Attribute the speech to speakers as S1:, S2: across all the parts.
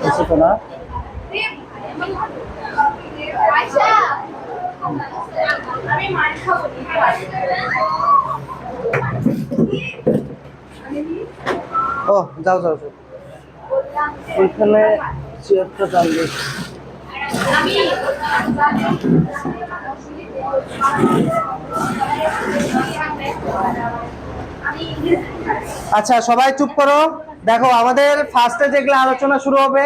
S1: কিছু তো না। ও যাও যাও যাও, ওইখানে চেয়ারটা দাঁড়িয়ে। আচ্ছা সবাই চুপ করো। দেখো আমাদের ফার্স্টে যেগুলো আলোচনা শুরু হবে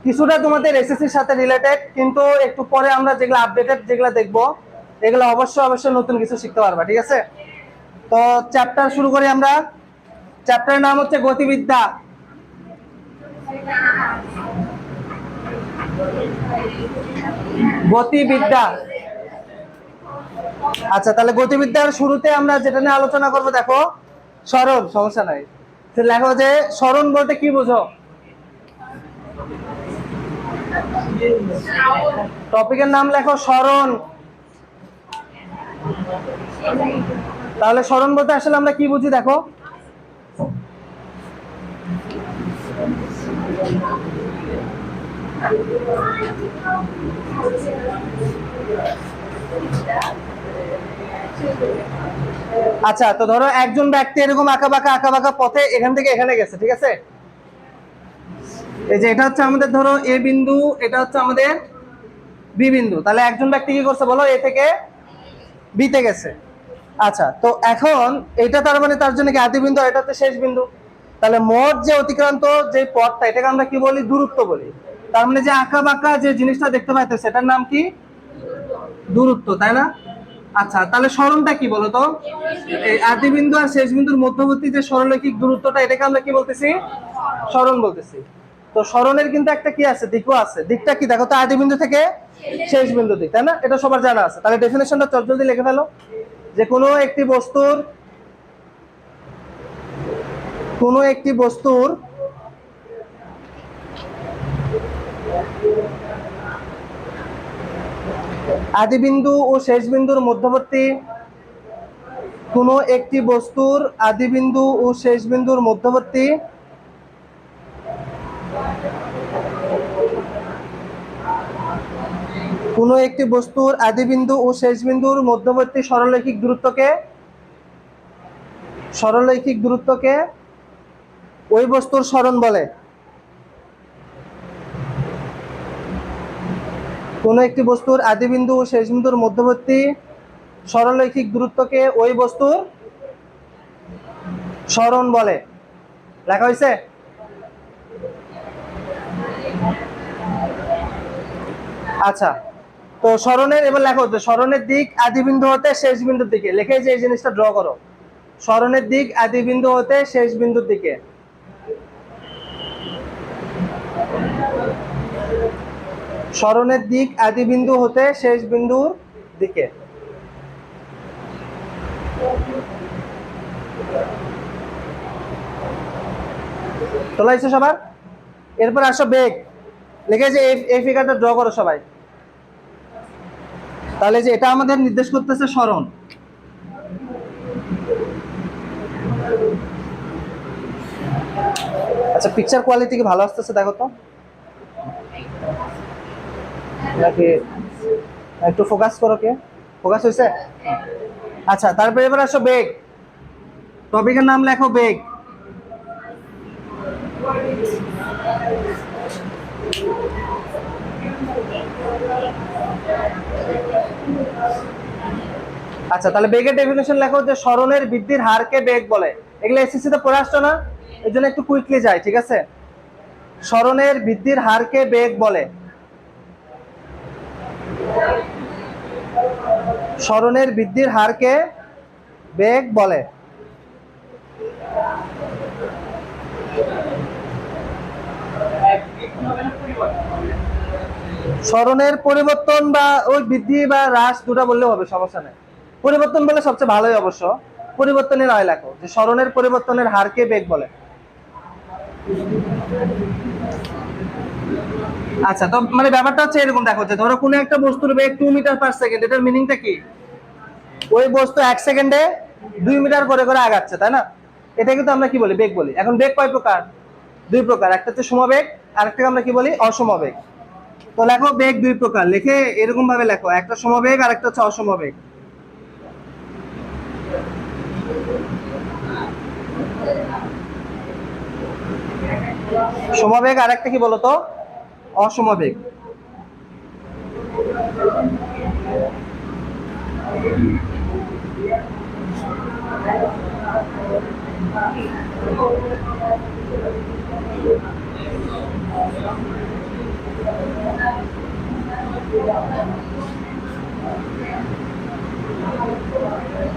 S1: কিছুটা তোমাদের এসএসসির সাথে রিলেটেড, কিন্তু একটু পরে আমরা যেগুলো আপডেটেড যেগুলো দেখবো এগুলো অবশ্যই অবশ্যই নতুন কিছু শিখতে পারবা, ঠিক আছে? তো চ্যাপ্টার শুরু করি আমরা। চ্যাপ্টারের নাম হচ্ছে গতিবিদ্যা। গতিবিদ্যা। আচ্ছা তাহলে গতিবিদ্যার শুরুতে আমরা যেটা নিয়ে আলোচনা করব দেখো সরণ, সমস্যা নাই। লেখো যে সরণ বলতে কি বুঝো? টপিকের নাম লেখো সরণ। তাহলে সরণ বলতে আসলে আমরা কি বুঝি দেখো। আচ্ছা তো ধরো একজন ব্যক্তি এরকম আঁকা বাঁকা পথে এখান থেকে এখানে গেছে, ঠিক আছে? এই যে এটা হচ্ছে আমাদের ধরো এ বিন্দু, এটা হচ্ছে আমাদের বি বিন্দু। তাহলে একজন ব্যক্তি কি করছে বলো, এ থেকে বি তে গেছে। আচ্ছা তো এখন এটা তার মানে তার জন্য কি আদি বিন্দু, আর এটা হচ্ছে শেষ বিন্দু। তাহলে মোট যে অতিক্রান্ত যে পথটা এটাকে আমরা কি বলি, দূরত্ব বলি। তার মানে যে আঁকা বাঁকা যে জিনিসটা দেখতে পাইতে সেটার নাম কি, দূরত্ব, তাই না? আচ্ছা তাহলে সরণটা কি বলতো? এই আদি বিন্দু আর শেষ বিন্দুর মধ্যবর্তী যে সরলরৈখিক দূরত্বটা এটাকে আমরা কি বলতেছি, সরণ বলতেছি। তো সরণের কিন্তু একটা কি আছে, দিকও আছে। দিকটা কি দেখো তো, আদি বিন্দু থেকে শেষ বিন্দু দিক, তাই না? এটা সবার জানা আছে। তাহলে ডেফিনেশনটা জলদি লিখে ফেলো যে কোনো একটি বস্তুর আদি বিন্দু ও শেষ বিন্দুর মধ্যবর্তী, কোনো একটি বস্তুর আদি বিন্দু ও শেষ বিন্দুর মধ্যবর্তী কোনো একটি বস্তুর আদি বিন্দু ও শেষ বিন্দুর মধ্যবর্তী সরলরৈখিক দূরত্বকে ওই বস্তুর সরণ বলে। কোনো একটি বস্তুর আদি বিন্দু ও শেষ বিন্দুর মধ্যবর্তী সরলরৈখিক দূরত্বকে ওই বস্তুর সরণ বলে। লেখা হয়েছে? আচ্ছা তো সরণের এবার লেখো যে সরণের দিক আদি বিন্দু হতে শেষ বিন্দুর দিকে। লিখে যে এই জিনিসটা ড্র করো, সরণের দিক আদি বিন্দু হতে শেষ বিন্দুর দিকে। সরণের দিক আদি বিন্দু হতে শেষ বিন্দুর দিকে। তোলা হয়েছে সবার? এরপর আসো বেগ। লিখে যে এই ফিগারটা ড্র করো সবাই। তাহলে যে এটা আমাদের নির্দেশ করতেছে সরণ। আচ্ছা পিকচার কোয়ালিটি কি ভালো আসতেছে দেখো তো, নাকি একটু ফোকাস করো, কে ফোকাস হয়েছে? আচ্ছা তারপরে এবার আসো বেগ। টপিকের নাম লেখো বেগ। আচ্ছা তাহলে বেগের ডেফিনেশন লেখো যে সরণের বৃদ্ধির হারকে বেগ বলে। এগুলো এসএসসি তে পড়ে আসছো না, এর জন্য একটু কুইকলি যাই, ঠিক আছে? সরণের বৃদ্ধির হারকে বেগ বলে। সরণের বৃদ্ধির হারকে বেগ বলে। সরণের পরিবর্তন বা ওই বৃদ্ধি বা হ্রাস দুটা বললেও হবে, সমস্যা নেই। পরিবর্তন বলে সবচেয়ে ভালোই অবশ্য। পরিবর্তনের নয় লেখো যে সরণের পরিবর্তনের হারকে বেগ বলে। আচ্ছা তো মানে ব্যাপারটা হচ্ছে এরকম, দেখো যে ধরো কোনো একটা বস্তুর বেগ 2 মিটার পার সেকেন্ড, এটার মিনিংটা কি? ওই বস্তু 1 সেকেন্ডে 2 মিটার করে করে আগাচ্ছে, তাই না? এটা কিন্তু আমরা কি বলি, বেগ বলি। এখন বেগ কয় প্রকার? দুই প্রকার, একটা হচ্ছে সমবেগ, আরেকটাকে আমরা কি বলি, অসমবেগ। তো লেখো বেগ দুই প্রকার, লিখে এরকম ভাবে লেখো, একটা সমবেগ আর একটা হচ্ছে অসমবেগ। সমবেগ আর একটা কি বলতো, অসমবেগ।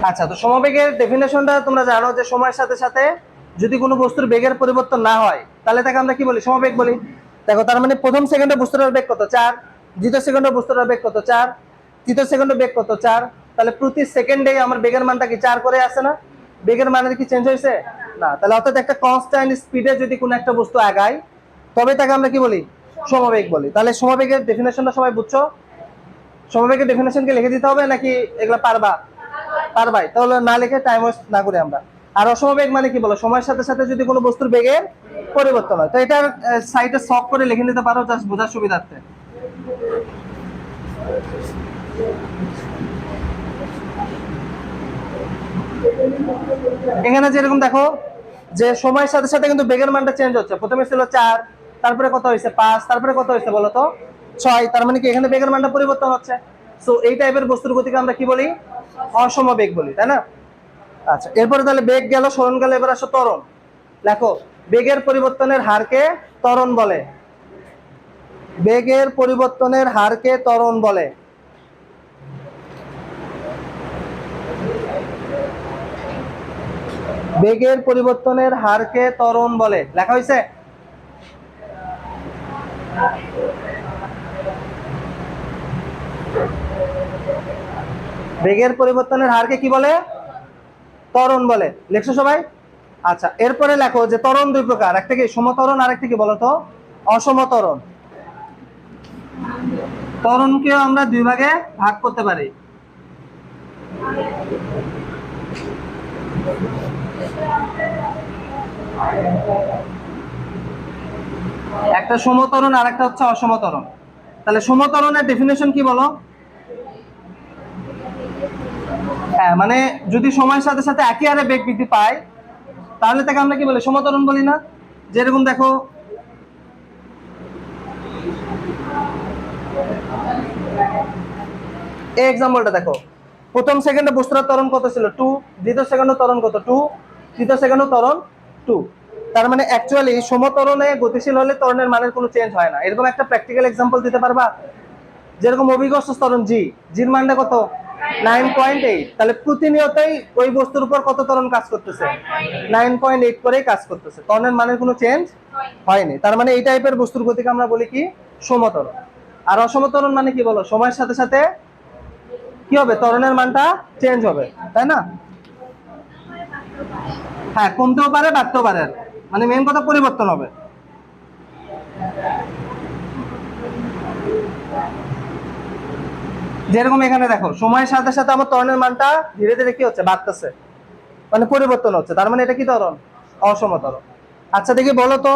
S1: আচ্ছা, তো সমবেগের ডেফিনেশনটা তোমরা জানো যে সময়ের সাথে সাথে যদি কোনো বস্তুর বেগের পরিবর্তন না হয় তাহলে তাকে আমরা কি বলি, সমবেগ বলি। দেখো, তার মানে প্রথম সেকেন্ডে বস্তুটার বেগ কত, 4। দ্বিতীয় সেকেন্ডে বস্তুটার বেগ কত, 4। তৃতীয় সেকেন্ডে বেগ কত, 4। তাহলে প্রতি সেকেন্ডে আমার বেগের মানটা কি 4 করে আসে না? বেগের মানের কি চেঞ্জ হয়েছে? না। তাহলে অর্থাৎ একটা কনস্ট্যান্ট স্পিডে যদি কোনো একটা বস্তু আগায় তবে তাকে আমরা কি বলি, সমবেগ বলি। তাহলে সমবেগের ডেফিনেশনটা সবাই বুঝছো? সমবেগের ডেফিনেশনকে লিখে দিতে হবে নাকি এগুলা পারবা? পারবাই, তাহলে না লিখে টাইম ওয়েস্ট না করি আমরা। আর অসমবেগ মানে কি বলো, সময়ের সাথে সাথে যদি কোনো বস্তুর বেগের পরিবর্তন হয়। তো এটার সাইডে শক করে লিখে নিতে পারো জাস্ট বোঝার সুবিধার্থে। এখানে যেরকম দেখো যে সময়ের সাথে সাথে কিন্তু বেগের মানটা চেঞ্জ হচ্ছে। প্রথমে ছিল 4, তারপরে কত হয়েছে 5, তারপরে কত হয়েছে বলো তো 6। তার মানে কি এখানে বেগের মানটা পরিবর্তন হচ্ছে। সো এই টাইপের বস্তুর গতিকে আমরা কি বলি, অসমবেগ বলি, তাই না? আচ্ছা, এরপরে তাহলে বেগ গেল, সরণ গেল, এবার আসো ত্বরণ। দেখো, বেগের পরিবর্তনের হারকে ত্বরণ বলে। বেগের পরিবর্তনের হারকে ত্বরণ বলে। বেগের পরিবর্তনের হারকে ত্বরণ বলে, লেখা হয়েছে? বেগের পরিবর্তনের হারকে কি বলে, ত্বরণ বলে। লিখছো সবাই? আচ্ছা, এরপরে লেখো যে ত্বরণ দুই প্রকার, একটা কি সমত্বরণ আর একটা কি বলতো, অসমত্বরণ। ত্বরণকেও আমরা দুই ভাগে ভাগ করতে পারি। একটা সমত্বরণ আর একটা হচ্ছে অসমত্বরণ। তাহলে সমত্বরণের ডেফিনেশন কি বলো? হ্যাঁ, মানে যদি সময়ের সাথে সাথে একই হারে বেগ বৃদ্ধি পায় তাহলে তাকে আমরা কি বলি, সমত্বরণ বলি না? যেরকম দেখো, এই এক্সাম্পলটা দেখো, প্রথম সেকেন্ডে বস্তুর ত্বরণ কত ছিল, 2। দ্বিতীয় সেকেন্ডে ত্বরণ কত, 2। তৃতীয় সেকেন্ডে ত্বরণ 2। তার মানে অ্যাকচুয়ালি সমত্বরণে গতিশীল হলে ত্বরণের মানের কোনো চেঞ্জ হয় না। এরকম একটা প্র্যাকটিক্যাল এক্সাম্পল দিতে পারবা? যেরকম অভিকর্ষ ত্বরণ জি, জির মানটা কত, 9.8। তাহলে প্রতিনিয়তই ওই বস্তুর উপর কত ত্বরণ কাজ করতেছে, 9.8 করেই কাজ করতেছে, ত্বরণের মানের কোনো চেঞ্জ হয়নি। তার মানে এই টাইপের বস্তুর গতিকে আমরা বলি কি, সমত্বরণ। আর অসমত্বরণ মানে কি বলো, সময়ের সাথে সাথে কি হবে, ত্বরণের মানটা চেঞ্জ হবে, তাই না? হ্যাঁ, কমতেও পারে বাড়তেও পারে, মানে মেন কথা পরিবর্তন হবে। যেরকম এখানে দেখো, সময়ের সাথে সাথে আমার ত্বরণের মানটা ধীরে ধীরে কি হচ্ছে, বাড়তেছে, মানে পরিবর্তন হচ্ছে। তার মানে এটা কি ত্বরণ, অসমত্বরণ। আচ্ছা দেখি বলো তো,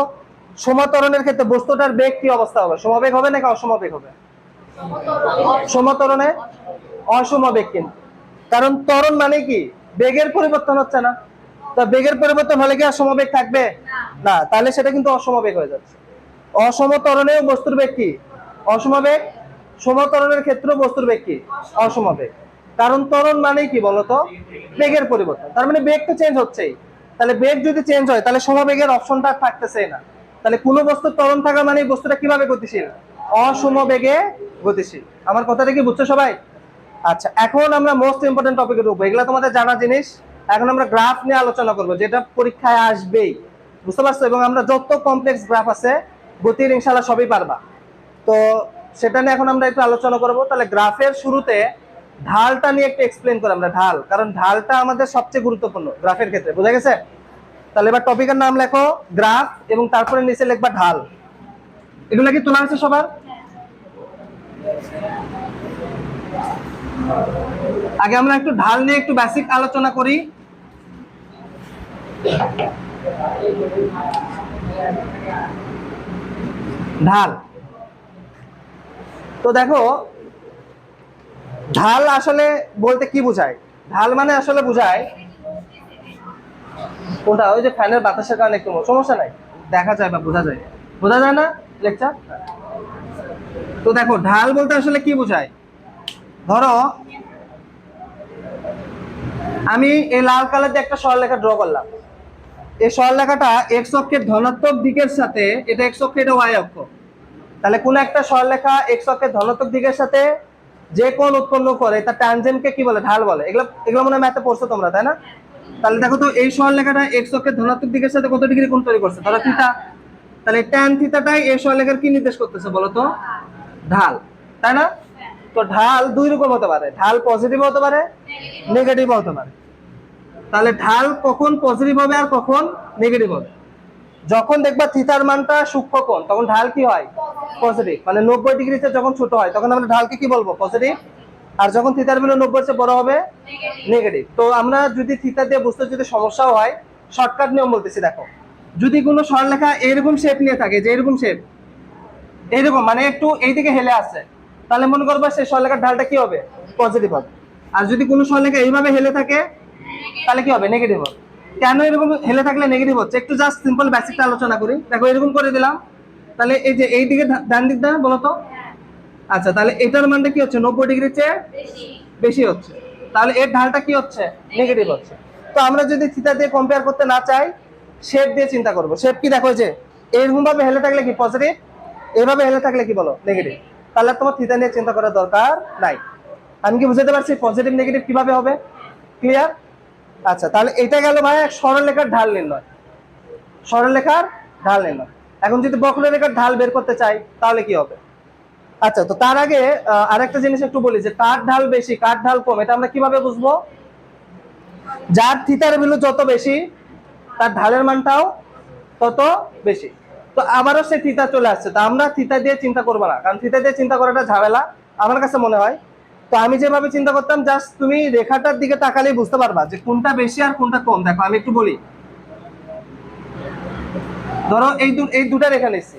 S1: সমত্বরণের ক্ষেত্রে বস্তুটার বেগ কি অবস্থা হবে, সমবেগ হবে নাকি অসমবেগ হবে? সমত্বরণে অসমবেগ, কিন্তু কারণ ত্বরণ মানে কি, বেগের পরিবর্তন হচ্ছে না। তা বেগের পরিবর্তন হলে কি আর সমবেগ থাকবে না? তাহলে সেটা কিন্তু অসমবেগ হয়ে যাচ্ছে। অসমত্বরণেও বস্তুর বেগ কি, অসমবেগ। সমত্বরণের ক্ষেত্রেও বস্তুর বেগ কি, অসমবেগ। কারণ ত্বরণ মানেই কি বলতো, বেগের পরিবর্তন। তার মানে বেগ তো চেঞ্জ হচ্ছেই। তাহলে বেগ যদি চেঞ্জ হয় তাহলে সমবেগের অপশনটা থাকতেছে না। তাহলে কোনো বস্তুর ত্বরণ থাকা মানে বস্তুটা কিভাবে গতিশীল, অসমবেগে গতিশীল। আমার কথাটা কি বুঝছো সবাই? আচ্ছা, এখন আমরা মোস্ট ইম্পর্টেন্ট টপিকে ঢুকবো। এগুলো তোমাদের জানা জিনিস। এখন আমরা গ্রাফ নিয়ে আলোচনা করবো, যেটা পরীক্ষায় আসবেই, বুঝতে পারছো? এবং আমরা যত কমপ্লেক্স গ্রাফ আছে গতির ইনশাআল্লাহ সবই পারবা। তো সেটা নিয়ে এখন আমরা একটু আলোচনা করবো। তাহলে গ্রাফের শুরুতে ঢালটা নিয়ে একটু এক্সপ্লেন করি আমরা, ঢাল, কারণ ঢালটা আমাদের সবচেয়ে গুরুত্বপূর্ণ গ্রাফের ক্ষেত্রে, বুঝা গেছে? তাহলে এবার টপিকের নাম লেখো গ্রাফ, এবং তারপরে নিচে লিখবা ঢাল। এগুলো কি তোলা আছে সবার? আগে আমরা একটু ঢাল নিয়ে একটু বেসিক আলোচনা করি। ঢাল। তো দেখো ঢাল আসলে বলতে কি বোঝায়, ঢাল মানে আসলে বোঝায় কোনটা, ওই যে ফ্যানের বাতাসের কারণে একটু সমস্যা নাই, দেখা যায় বা বোঝা যায়, বোঝা যায় না লেকচার। তো দেখো ঢাল বলতে আসলে কি বোঝায়, ধরো আমি এই লাল কালার দিয়ে একটা সরলরেখা ড্র করলাম, এই সরলরেখাটা এক্স অক্ষের ধনাত্মক দিকের সাথে, এটা এক্স অক্ষ এটা ওয়াই অক্ষ, তাহলে কোন একটা সরলরেখা এক্স অক্ষের ধনাত্মক দিকের সাথে যে কোণ উৎপন্ন করে তার ট্যানজেন্টকে কি বলে, ঢাল বলে। এগুলো এগুলো মনে হয় ম্যাথে পড়ছো তোমরা, তাই না? তাহলে দেখো তো এই সরলরেখাটা এক্স অক্ষের ধনাত্মক দিকের সাথে কত ডিগ্রি কোণ তৈরি করছে, ধরো থিটা, তাহলে ট্যান থিটাটাই এই সরলরেখার কি নির্দেশ করতেছে বলো তো, ঢাল, তাই না? তো ঢাল দুই রকম হতে পারে, ঢাল পজিটিভ হতে পারে, নেগেটিভ হতে পারে। তাহলে ঢাল কখন পজিটিভ হবে আর কখন নেগেটিভ হবে, যখন দেখবা থিটার মানটা সূক্ষ্ম কোণ তখন ঢাল কি হয়, পজিটিভ, মানে 90 ডিগ্রিতে যখন ছোট হয় তখন আমরা ঢালকে কি বলবো, পজিটিভ। আর যখন থিটার ভ্যালু 90 চেয়ে বড় হবে, নেগেটিভ। তো আমরা যদি থিটা দিয়ে বুঝতে যদি সমস্যাও হয়, শর্টকাট নিয়ম বলতেছি, দেখো যদি কোনো সরলরেখা এরকম শেপ নিয়ে থাকে, যে এরকম শেপ, এইরকম মানে একটু এইদিকে হেলে আসছে, তাহলে মনে করবা সেই সরলরেখার ঢালটা কি হবে, পজিটিভ হবে। আর যদি কোনো সরলরেখা এইভাবে হেলে থাকে তাহলে কি হবে, নেগেটিভ হবে। কেন এরকম হেলে থাকলে নেগেটিভ হচ্ছে, একটু জাস্ট সিম্পল বেসিকটা আলোচনা করি। দেখো এরকম করে দিলাম, তাহলে এই যে এই দিকে ডান দিক দেওয়া বলো তো, আচ্ছা তাহলে এটার মানটা কি হচ্ছে, 90 ডিগ্রির চেয়ে বেশি হচ্ছে, তাহলে এর ঢালটা কি হচ্ছে, নেগেটিভ হচ্ছে। তো আমরা যদি থিটা দিয়ে কম্পেয়ার করতে না চাই, শেপ দিয়ে চিন্তা করব। শেপ কি, দেখো যে এরকম ভাবে হেলে থাকলে কি পজিটিভ, এভাবে হেলে থাকলে কি বলো, নেগেটিভ। তাহলে তোমার থিটা নিয়ে চিন্তা করার দরকার নাই। আমি কি বুঝাতে পারছি পজিটিভ নেগেটিভ কিভাবে হবে, ক্লিয়ার? আচ্ছা তাহলে এটা গেল ভাই সরলরেখার ঢাল নির্ণয়, সরলরেখার ঢাল নির্ণয়। এখন যদি বক্ররেখার ঢাল বের করতে চাই তাহলে কি হবে? আচ্ছা তো তার আগে আরেকটা জিনিস একটু বলি, যে কার ঢাল বেশি কার ঢাল কম এটা আমরা কিভাবে বুঝবো, যার থিটার ভ্যালু যত বেশি তার ঢালের মানটাও তত বেশি। তো আবারও সে থিটা চলে আসছে, তো আমরা থিটা দিয়ে চিন্তা করবো না, কারণ থিটা দিয়ে চিন্তা করাটা ঝামেলা আমার কাছে মনে হয়। তো আমি যেভাবে চিন্তা করতাম, জাস্ট তুমি রেখাটার দিকে তাকালেই বুঝতে পারবা যে কোনটা বেশি আর কোনটা কম। দেখো আমি একটু বলি, ধরো এই দুটা রেখা নিচ্ছি,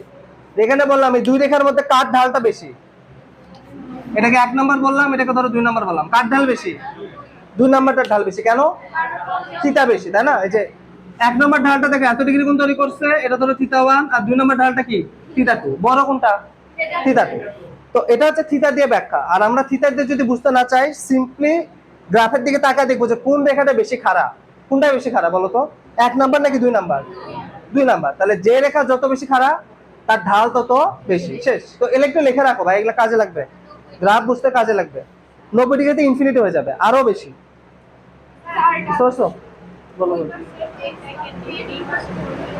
S1: এখানে বললাম এই দুই রেখার মধ্যে কার ঢালটা বেশি, এটাকে 1 নাম্বার বললাম, এটাকে ধরো 2 নাম্বার বললাম, কার ঢাল বেশি, 2 নাম্বারটার ঢাল বেশি। কেন, থিটা বেশি, তাই না? এই যে 1 নাম্বার ঢালটা দেখো এত ডিগ্রি কোণ তৈরি করছে, এটা ধরো থিটা 1, আর 2 নাম্বার ঢালটা কি, থিটা 2, বড় কোনটা, থিটা 2। তো এটা হচ্ছে থিটা দিয়ে ব্যাখ্যা। আর আমরা থিটা দিয়ে যদি বুঝতে না চাই, সিম্পলি গ্রাফের দিকে তাকায় দেখবো যে কোন রেখাটা বেশি খাড়া, কোনটা বেশি খাড়া বলো তো, 1 নাম্বার নাকি 2 নাম্বার, 2 নাম্বার। তাহলে যে রেখা যত বেশি খাড়া তার ঢাল তত বেশি, শেষ। তো এগুলো একটু লিখে রাখো ভাই, এগুলো কাজে লাগবে, গ্রাফ বুঝতে কাজে লাগবে। 90 ডিগ্রিতে ইনফিনিটি হয়ে যাবে, আরো বেশি, বুঝতে পারছো? বলো বলো।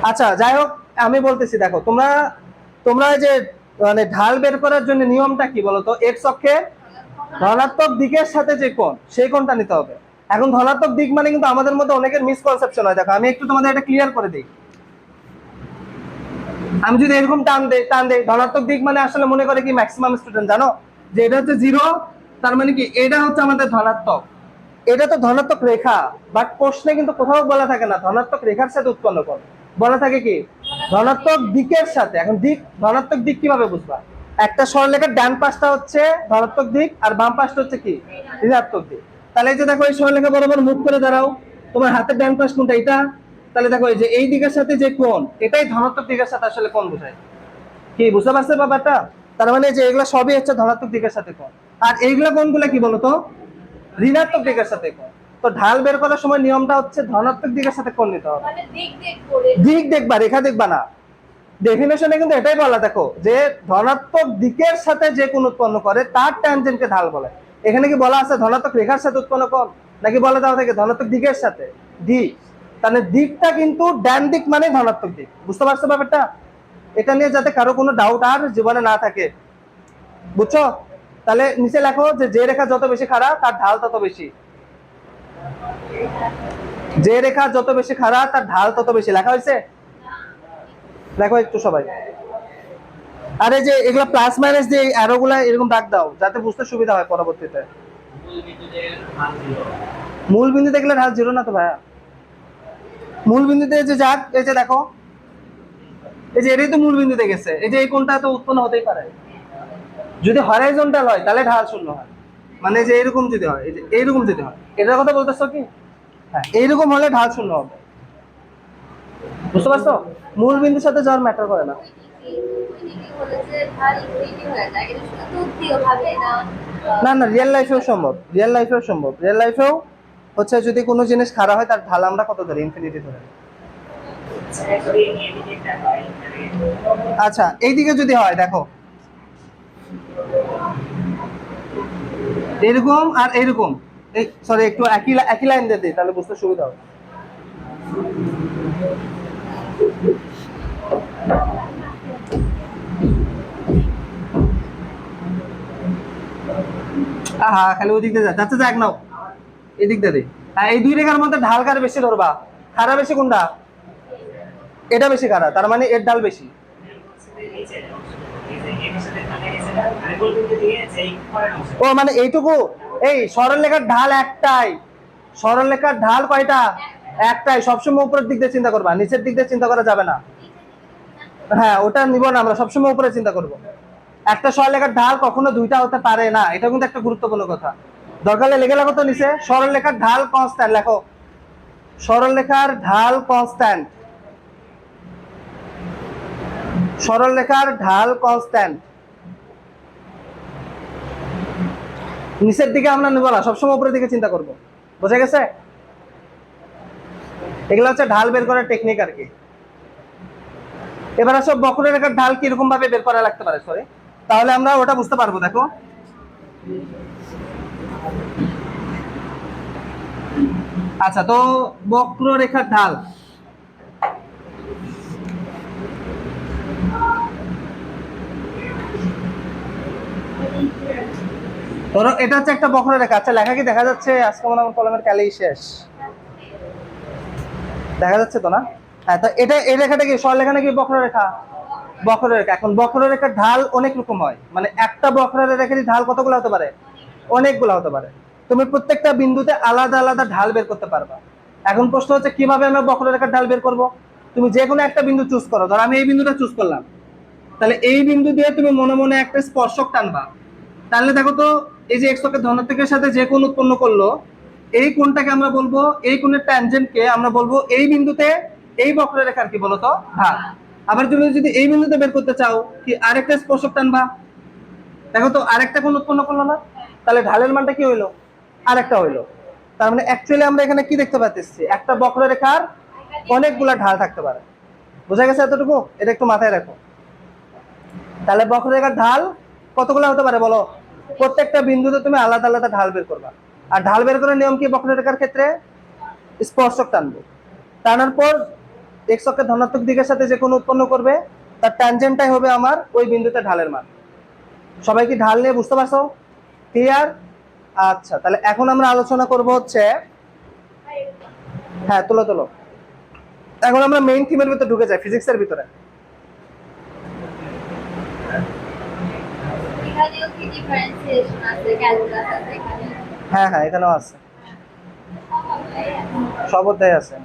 S1: আচ্ছা যাই হোক, আমি বলতেছি দেখো তোমরা তোমরা যে মানে ঢাল বের করার জন্য নিয়মটা কি বলতো, এক্স অক্ষের ধনাত্মক দিকের সাথে যে কোণ সেই কোণটা নিতে হবে। এখন ধনাত্মক দিক মানে কিন্তু আমাদের মধ্যে অনেকের মিসকনসেপশন হয়। দেখো আমি একটু তোমাদের এটা ক্লিয়ার করে দিই। আমি যদি এরকম টান দেই ধনাত্মক দিক মানে আসলে মনে করে কি ম্যাক্সিমাম স্টুডেন্ট জানো যে এটা হচ্ছে 0, তার মানে কি এটা হচ্ছে আমাদের ধনাত্মক, এটা তো ধনাত্মক রেখা। বাট প্রশ্নে কিন্তু কোথাও বলা থাকে না ধনাত্মক রেখার সাথে উৎপন্ন কোণ, বলা থাকে কি ধনাত্মক দিকের সাথে। এখন দিক, ধনাত্মক দিক কিভাবে বুঝবা, একটা সরলরেখার ডান পাশটা হচ্ছে ধনাত্মক দিক আর বাম পাশটা হচ্ছে কি ঋণাত্মক দিক। তাহলে এই যে দেখো এই সরলরেখা বরাবর মুখ করে দাঁড়াও, তোমার হাতের ডান পাশ কোনটা, এটা। তাহলে দেখো এই যে এই দিকের সাথে যে কোণ, এটাই ধনাত্মক দিকের সাথে আসলে কোণ বোঝায়। কি বুঝতে পারছো ব্যাপারটা? তার মানে যে এগুলা সবই হচ্ছে ধনাত্মক দিকের সাথে কোণ, আর এইগুলা কোণগুলো কি বলতো, ঋণাত্মক দিকের সাথে কোণ। তো ঢাল বের করার সময় নিয়মটা হচ্ছে ধনাত্মক দিকের সাথে কোণ নিতে হবে, দিক দেখবা, রেখা দেখবা না। ডেফিনেশনে কিন্তু এটাই বলা, দেখো যে ধনাত্মক দিকের সাথে যে কোণ উৎপন্ন করে তার ট্যানজেন্টকে ঢাল বলে। এখানে কি বলা আছে ধনাত্মক রেখার সাথে উৎপন্ন কোণ, নাকি বলা দেওয়া থাকে ধনাত্মক দিকের সাথে, দিক। তাহলে দিকটা কিন্তু ডান দিক মানে ধনাত্মক দিক, বুঝতে পারছো ব্যাপারটা? এটা নিয়ে যাতে কারো কোনো ডাউট আর জীবনে না থাকে, বুঝছো? তাহলে নিচে লেখো যে রেখা যত বেশি খাড়া তার ঢাল তত বেশি, যে রেখা যত বেশি খাড়া তার ঢাল তত বেশি। লেখা হয়েছে? লেখো একটু সবাই। আরে যে এগুলা প্লাস মাইনাস দিয়ে অ্যারো গুলা এরকম দাগ দাও যাতে বুঝতে সুবিধা হয় পরবর্তীতে। মূল বিন্দু দেখলে ঢাল 0 না তো ভাইয়া, মূল বিন্দুতে যে যাক, এই যে দেখো, এই যে এটাই তো মূল বিন্দুতে গেছে, এই যে এই কোণটা তো উৎপন্ন হতেই পারে। যদি হরাইজন্টাল হয় তাহলে ঢাল শূন্য হয়, মানে যে এরকম যদি হয়, এই যে এইরকম যদি হয়, এটার কথা বলতেছো কি? হ্যাঁ, এইরকম হলে ঢাল শূন্য হবে। বুঝতে পারছো? মূল বিন্দুর সাথে জ্বর ম্যাটার করে না। না না, রিয়েল লাইফেও সম্ভব, রিয়েল লাইফেও সম্ভব, রিয়েল লাইফেও হচ্ছে যদি কোনো জিনিস খারাপ হয় তার ঢাল আমরা কত ধরি? ইনফিনিটি ধরে। আচ্ছা, এইদিকে যদি হয় দেখো, এরকম আর এরকম, এই সরি একটু একই লাইন দিয়ে দিই, তাহলে বুঝতে সুবিধা হবে। আহা, খালি ওই দিক দিয়ে যাচ্ছে, যাক নাও, এই দিক দিয়ে দিই। হ্যাঁ, এই দুই রেখার মধ্যে ঢাল কার বেশি ধরবা? খাড়া বেশি কোনটা? এটা বেশি খাড়া, তার মানে এর ঢাল বেশি। ও মানে এইটুকু, এই সরলরেখার ঢাল একটাই, সরলরেখার ঢাল কয়টা? একটাই। সবসময় উপরের দিক দিয়ে চিন্তা করবা, নিচের দিক দিয়ে চিন্তা করা যাবে না। হ্যাঁ, ওটা নিব না আমরা, সবসময় উপরে চিন্তা করব। একটা সরলরেখার ঢাল কখনো দুইটা হতে পারে না, এটা কিন্তু একটা গুরুত্বপূর্ণ কথা। দরকার হলে লিখে রাখো তো নিচে, সরলরেখার ঢাল কনস্ট্যান্ট লেখো, সরলরেখার ঢাল কনস্ট্যান্ট, সরলরেখার ঢাল কনস্ট্যান্ট। নিচের দিকে আমরা নেব না, সবসময় উপরের দিকে চিন্তা করব। বোঝা গেছে? এগুলো হচ্ছে ঢাল বের করার টেকনিক আর কি। এবার আসো বক্ররেখার ঢাল কিরকম ভাবে বের করা লাগতে পারে, সরি, তাহলে আমরা ওটা বুঝতে পারবো। দেখো, আচ্ছা, তো বক্ররেখার ঢাল, ধরো এটা হচ্ছে একটা বক্ররেখা। আচ্ছা, লেখা কি দেখা যাচ্ছে? আজকে মনে আমার কলমের কালেই শেষ, দেখা যাচ্ছে তো না? হ্যাঁ, তো এটা, এই রেখাটা কি সরলরেখা নাকি বক্ররেখা? বক্ররেখা। এখন বক্ররেখার ঢাল অনেক রকম হয়, মানে একটা বক্ররেখার ঢাল কতগুলো হতে পারে? অনেকগুলো হতে পারে। তুমি প্রত্যেকটা বিন্দুতে আলাদা আলাদা ঢাল বের করতে পারবা। এখন প্রশ্ন হচ্ছে কিভাবে আমরা বক্ররেখার ঢাল বের করব? তুমি যে কোনো একটা বিন্দু চুজ করো, ধরো আমি এই বিন্দুটা চুজ করলাম, তাহলে এই বিন্দু দিয়ে তুমি মনে মনে একটা স্পর্শক টানবা। তাহলে দেখো তো, এই যে এক্স অক্ষের ধনাত্মকের সাথে যে কোণ উৎপন্ন করলো, এই কোণটাকে আমরা বলবো, এই কোণের ট্যানজেন্টকে আমরা বলবো এই বিন্দুতে এই বক্ররেখার কি বলতো? ঢাল। আবার তুমি যদি এই বিন্দুতে বের করতে চাও, কি আরেকটা স্পর্শক টানবা। দেখো তো, আরেকটা কোণ উৎপন্ন করলো না? তাহলে ঢালের মানটা কি হইলো? আরেকটা হইলো। তার মানে অ্যাকচুয়ালি আমরা এখানে কি দেখতে পাচ্ছি? একটা বক্ররেখার অনেকগুলা ঢাল থাকতে পারে। বোঝা গেছে এতটুকু? এটা একটু মাথায় রাখো। তাহলে বক্ররেখার ঢাল কতগুলো হতে পারে বলো? প্রত্যেকটা বিন্দুতে তুমি আলাদা আলাদা ঢাল বের করবা। আর ঢাল বের করার নিয়ম কি বক্ররেখার ক্ষেত্রে? স্পর্শক টানবো, টানার পর এক্স অক্ষের ধনাত্মক দিকের সাথে যে কোণ উৎপন্ন করবে তার ট্যানজেন্টটাই হবে আমার ওই বিন্দুতে ঢালের মান। সবাই কি ঢাল নিয়ে বুঝতে পারছো? ক্লিয়ার? আচ্ছা, তাহলে এখন আমরা আলোচনা করব হচ্ছে, হ্যাঁ তোলো তোলো, এখন আমরা মেইন থিমের ভিতরে ঢুকে যাই, ফিজিক্সের ভিতরে। হ্যাঁ হ্যাঁ, এখানেও আছে, সব অধ্যায় আছে।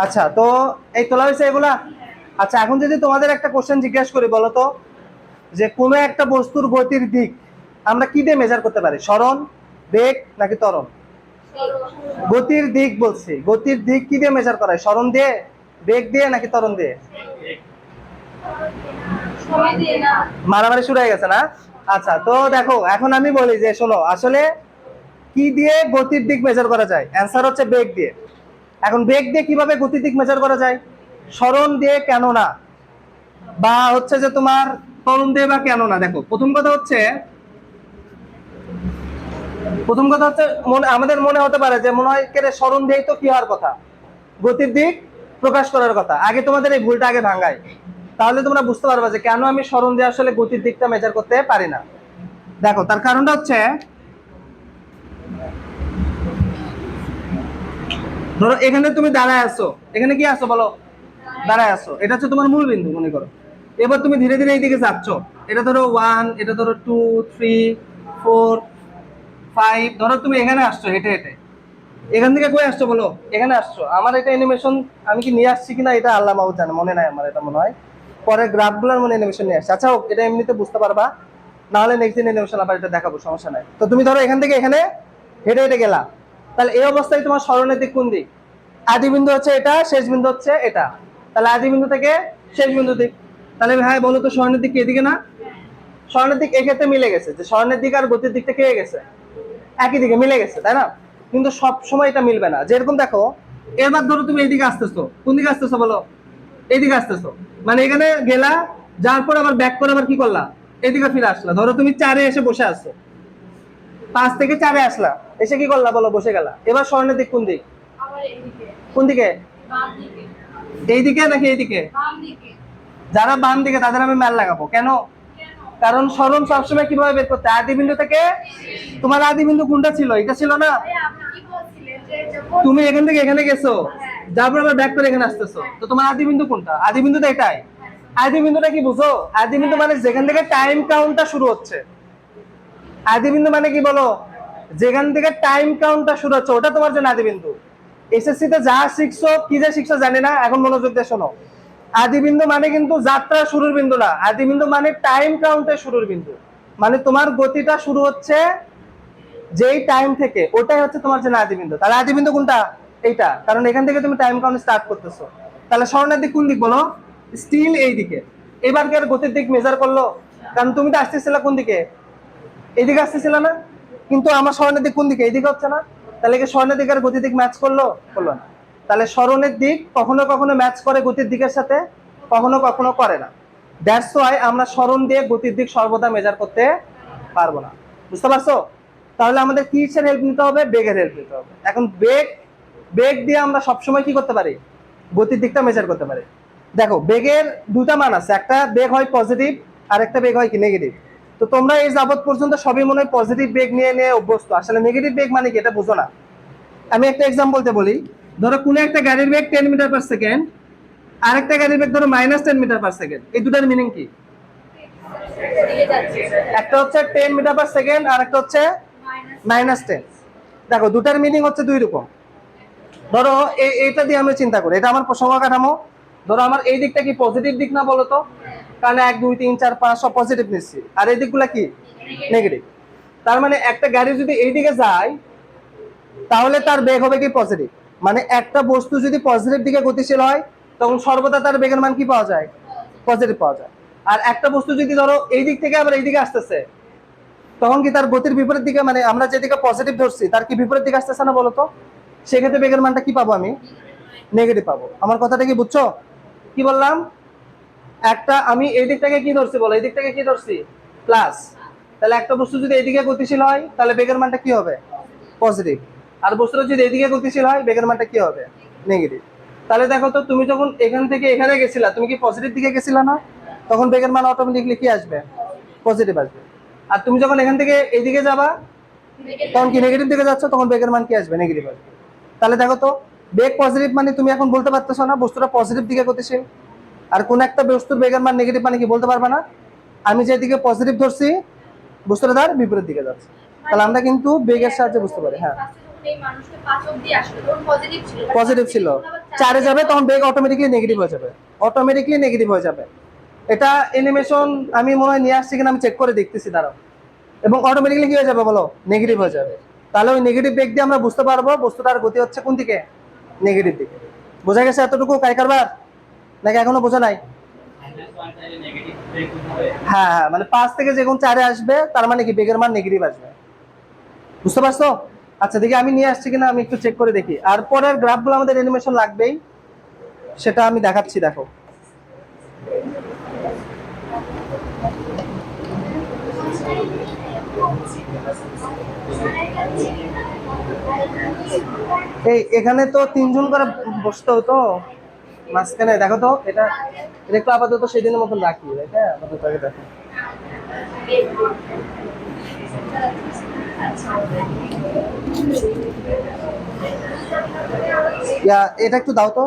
S1: আচ্ছা, তো এই তোলা হয়েছে এগুলা। আচ্ছা, এখন যদি তোমাদের একটা কোশ্চেন জিজ্ঞাসা করি, বলো তো, যে কোনো একটা বস্তুর গতির দিক আমরা কি দিয়ে মেজার করতে পারি? সরণ, বেগ নাকি ত্বরণ? গতির দিক বলছি, গতির দিক কি দিয়ে মেজার করা হয়? সরণ দিয়ে, বেগ দিয়ে নাকি ত্বরণ দিয়ে? মারামারি শুরু হয়ে গেছে না? আচ্ছা, তো দেখো এখন আমি বলি যে শোনো, আসলে কি দিয়ে গতির দিক মেজার করা যায়? অ্যান্সার হচ্ছে বেগ দিয়ে। এখন বেগ দিয়ে কিভাবে গতির দিক মেজার করা যায়? সরণ দিয়ে কেন না, বা হচ্ছে যে তোমার ত্বরণ দিয়ে বা কেন না? দেখো, প্রথম কথা হচ্ছে প্রথম কথা হচ্ছে আমাদের মনে হতে পারে যে মনে হয় কেটে স্মরণ দিয়েই তো কি হওয়ার কথা, গতির দিক প্রকাশ করার কথা। আগে তোমাদের এই ভুলটা আগে ভাঙাই, তাহলে তোমরা বুঝতে পারবে যে কেন আমি স্মরণ দিয়ে আসলে গতির দিকটা মেজার করতে পারি না। দেখো তার কারণটা হচ্ছে, ধরো এখানে তুমি দাঁড়ায় আছো, এখানে কি আছো বলো, দাঁড়ায় আছো, এটা হচ্ছে তোমার মূল বিন্দু মনে করো। এবার তুমি ধীরে ধীরে এইদিকে যাচ্ছ, এটা ধরো 1, এটা ধরো 2, 3, 4, 5, ধরো তুমি এখানে আসছো হেঁটে হেঁটে, এখান থেকে কই আসছো বলো, এখানে আসছো। আমার এটা অ্যানিমেশন আমি কি নিয়ে আসছি কিনা এটা আল্লাহ মাহবুব জানে, মনে নাই আমার, এটা মনে হয় পরে গ্রাফগুলোর মনে অ্যানিমেশন নিয়ে আসছে। আচ্ছা হোক, এটা এমনিতে বুঝতে পারবা, না হলে নেক্সট দিন অ্যানিমেশন আবার এটা দেখাবো, সমস্যা নাই। তো তুমি ধরো এখান থেকে এখানে হেঁটে হেঁটে গেলা, তাহলে এই অবস্থায় তোমার স্মরণের দিক কোন দিক? আদি বিন্দু হচ্ছে এটা, শেষ বিন্দু হচ্ছে এটা, তাহলে আদি বিন্দু থেকে শেষ বিন্দু দিক। তাহলে ভাই বলো তো স্মরণের দিক এদিকে না? স্মরণের দিক এক্ষেত্রে মিলে গেছে, যে স্মরণের দিক আর গতির দিকটা কে গেছে, একই দিকে মিলে গেছে, তাই না? কিন্তু সব সময় এটা মিলবে না। যেরকম দেখো, এবার ধরো তুমি এইদিকে আসতেছো, কোন দিকে আসতেছো বলো, এইদিকে আসতেছো, মানে এখানে গেলা, যার পর আবার ব্যাক করে আবার কি করলা, এদিকে ফিরে আসলা। ধরো তুমি 4-এ এসে বসে আসছো, 5 থেকে 4-এ আসলা, এসে কি করলা বলো, বসে গেলা। এবার স্মরণের দিক কোন দিক, কোন দিকে, এইদিকে নাকি এইদিকে? যারা বাম দিকে তাদের আমি ম্যাল লাগাবো, কেন? কারণ স্মরণ সবসময় কিভাবে বের করতে, আদি বিন্দু থেকে, তোমার আদি বিন্দু কোনটা ছিল, এটা ছিল না? তুমি এখান থেকে এখানে গেছো, তারপর আবার ব্যাক করে এখানে আসতেছো, তো তোমার আদি বিন্দু কোনটা? আদি বিন্দু তো এটাই। আদি বিন্দুটা কি বুঝো? আদি বিন্দু মানে যেখান থেকে টাইম কাউন্টটা শুরু হচ্ছে। আদি বিন্দু মানে কি বলো, যেখান থেকে টাইম কাউন্টটা শুরু হচ্ছে, ওটা তোমার জন্য আদি বিন্দু। এসএসসি তে যা শিখছো, কি যে শিখছো জানি না, এখন মনোযোগ দিয়ে শোনো। আদি বিন্দু মানে কিন্তু যাত্রা শুরুর বিন্দু না, আদি বিন্দু মানে টাইম কাউন্টের শুরুর বিন্দু। মানে তোমার গতিটা শুরু হচ্ছে যেই টাইম থেকে, ওটাই হচ্ছে তোমার জন্য আদি বিন্দু। তাহলে আদি বিন্দু কোনটা? এইটা, কারণ এখান থেকে তুমি টাইম কাউন্ট স্টার্ট করতেছো। তাহলে স্মরণের দিক কোন দিক বলো, স্টিল এই দিকে। এবার কি আর গতির দিক মেজার করলো? কারণ তুমি তো আসতেছিলে কোন দিকে, এইদিকে আসতেছিল না, কিন্তু আমার স্মরণের দিক কোন দিকে, এইদিকে হচ্ছে না। তাহলে কি স্মরণের দিক আর গতির দিক ম্যাচ করলো? করলো না। তাহলে স্মরণের দিক কখনো কখনো ম্যাচ করে গতির দিকের সাথে, কখনো কখনো করে না। দ্যাটস ওয়াই আমরা স্মরণ দিয়ে গতির দিক সর্বদা মেজার করতে পারবো না। বুঝতে পারছো? তাহলে আমাদের কিসের হেল্প নিতে হবে? বেগের হেল্প নিতে হবে। এখন বেগ, বেগ দিয়ে আমরা সবসময় কি করতে পারি, গতির দিকটা মেজার করতে পারি। দেখো বেগের দুটা মান আছে, একটা বেগ হয় পজিটিভ, আর একটা বেগ হয় কি নেগেটিভ। তো তোমরা এই যাবত পর্যন্ত সবই মনে হয় পজিটিভ বেগ নিয়ে নিয়ে অভ্যস্ত, আসলে নেগেটিভ বেগ মানে কি এটা বুঝো না। আমি একটা এক্সাম্পল বলি, ধরো কোনো একটা গাড়ির বেগ 10 মিটার পার সেকেন্ড, আরেকটা গাড়ির বেগ ধরো -10 মিটার পার সেকেন্ড, এই দুটার মিনিং কি? একটা হচ্ছে 10 মিটার পার সেকেন্ড, আর একটা হচ্ছে -10। দেখো দুটার মিনিং হচ্ছে দুই রকম। ধরো এইটা দিয়ে আমি চিন্তা করি, এটা আমার সংখ্যা কাঠামো। ধরো আমার এই দিকটা কি পজিটিভ দিক না বলো তো, কারণ 1, 2, 3, 4, 5 সব পজিটিভ নিচ্ছি, আর এই দিকগুলা কি নেগেটিভ। তার মানে একটা গাড়ি যদি এই দিকে যায়, তাহলে তার বেগ হবে কি পজিটিভ। মানে একটা বস্তু যদি পজিটিভ দিকে গতিশীল হয়, তখন সর্বদা তার বেগের মান কি পাওয়া যায়, পজিটিভ পাওয়া যায়। আর একটা বস্তু যদি ধরো এই দিক থেকে আবার এই দিকে আসতেছে, তখন কি তার গতির বিপরীত দিকে, মানে আমরা যেদিকে পজিটিভ ধরছি তার কি বিপরীত দিকে আসতেছে না বলতো, সেক্ষেত্রে বেগের মানটা কি পাবো আমি, নেগেটিভ পাবো। আমার কথাটা কি বুঝছো? কি বললাম, একটা আমি এই দিকটাকে কি ধরছি বলো, এই দিকটাকে কি ধরছি, প্লাস। তাহলে একটা বস্তু যদি এইদিকে গতিশীল হয়, তাহলে বেগের মানটা কি হবে, পজিটিভ। আর বস্তুটা যদি এইদিকে গতিশীল হয়, বেগের মানটা কি হবে, নেগেটিভ। তাহলে দেখো তো, তুমি যখন এখান থেকে এখানে গেছিলা, তুমি কি পজিটিভ দিকে গেছিলা না? তখন বেগের মান অটোমেটিকলি কি আসবে, পজিটিভ আসবে। আর তুমি যখন এখান থেকে এইদিকে যাবা, তখন কি নেগেটিভ দিকে যাচ্ছ, তখন বেগের মান কি আসবে, নেগেটিভ আসবে। তাহলে দেখো তো, বেগ পজিটিভ মানে তুমি এখন বলতে পারতেছো না বস্তুটা পজিটিভ দিকে গতিশীল, আর কোন একটা বস্তুর বেগের মান নেগেটিভ মানে কি বলতে পারবে না। আমি যেদিকে পজিটিভ ধরছি, বস্তুটা তার বিপরীত দিকে যাচ্ছে। তাহলে আমরা কিন্তু বেগের সাহায্যে বুঝতে পারি। হ্যাঁ, পজিটিভ ছিল, 4-এ যাবে তখন বেগ অটোমেটিকলি নেগেটিভ হয়ে যাবে, অটোমেটিকলি নেগেটিভ হয়ে যাবে। এটা অ্যানিমেশন আমি মনে হয় নিয়ে আসছি কিনা আমি চেক করে দেখতেছি, দাঁড়াও। এবং অটোমেটিকলি কি হয়ে যাবে বলো, নেগেটিভ হয়ে যাবে। তাহলে ওই নেগেটিভ বেগ দিয়ে আমরা বুঝতে পারবো বস্তুটার গতি হচ্ছে কোন দিকে, নেগেটিভ দিকে। বোঝা গেছে এতটুকু কারবার, নাকি এখনো বোঝা নাই? হ্যাঁ হ্যাঁ, মানে 5 থেকে যখন 4-এ আসবে, তার মানে কি বেগের মান নেগেটিভ আসবে। বুঝতে পারছো? আচ্ছা দেখি আমি নিয়ে আসছি কিনা আমি একটু চেক করে দেখি। আর পরের গ্রাফগুলো আমাদের অ্যানিমেশন লাগবেই, সেটা আমি দেখাচ্ছি। দেখো এই এখানে তো তিনজন করে বসতে হতো মাঝখানে, দেখো তো এটা, এটা একটু আপাতত সেদিনের মতন রাখি, হ্যাঁ আপাতত আগে দেখো। এটা একটু দাও তো,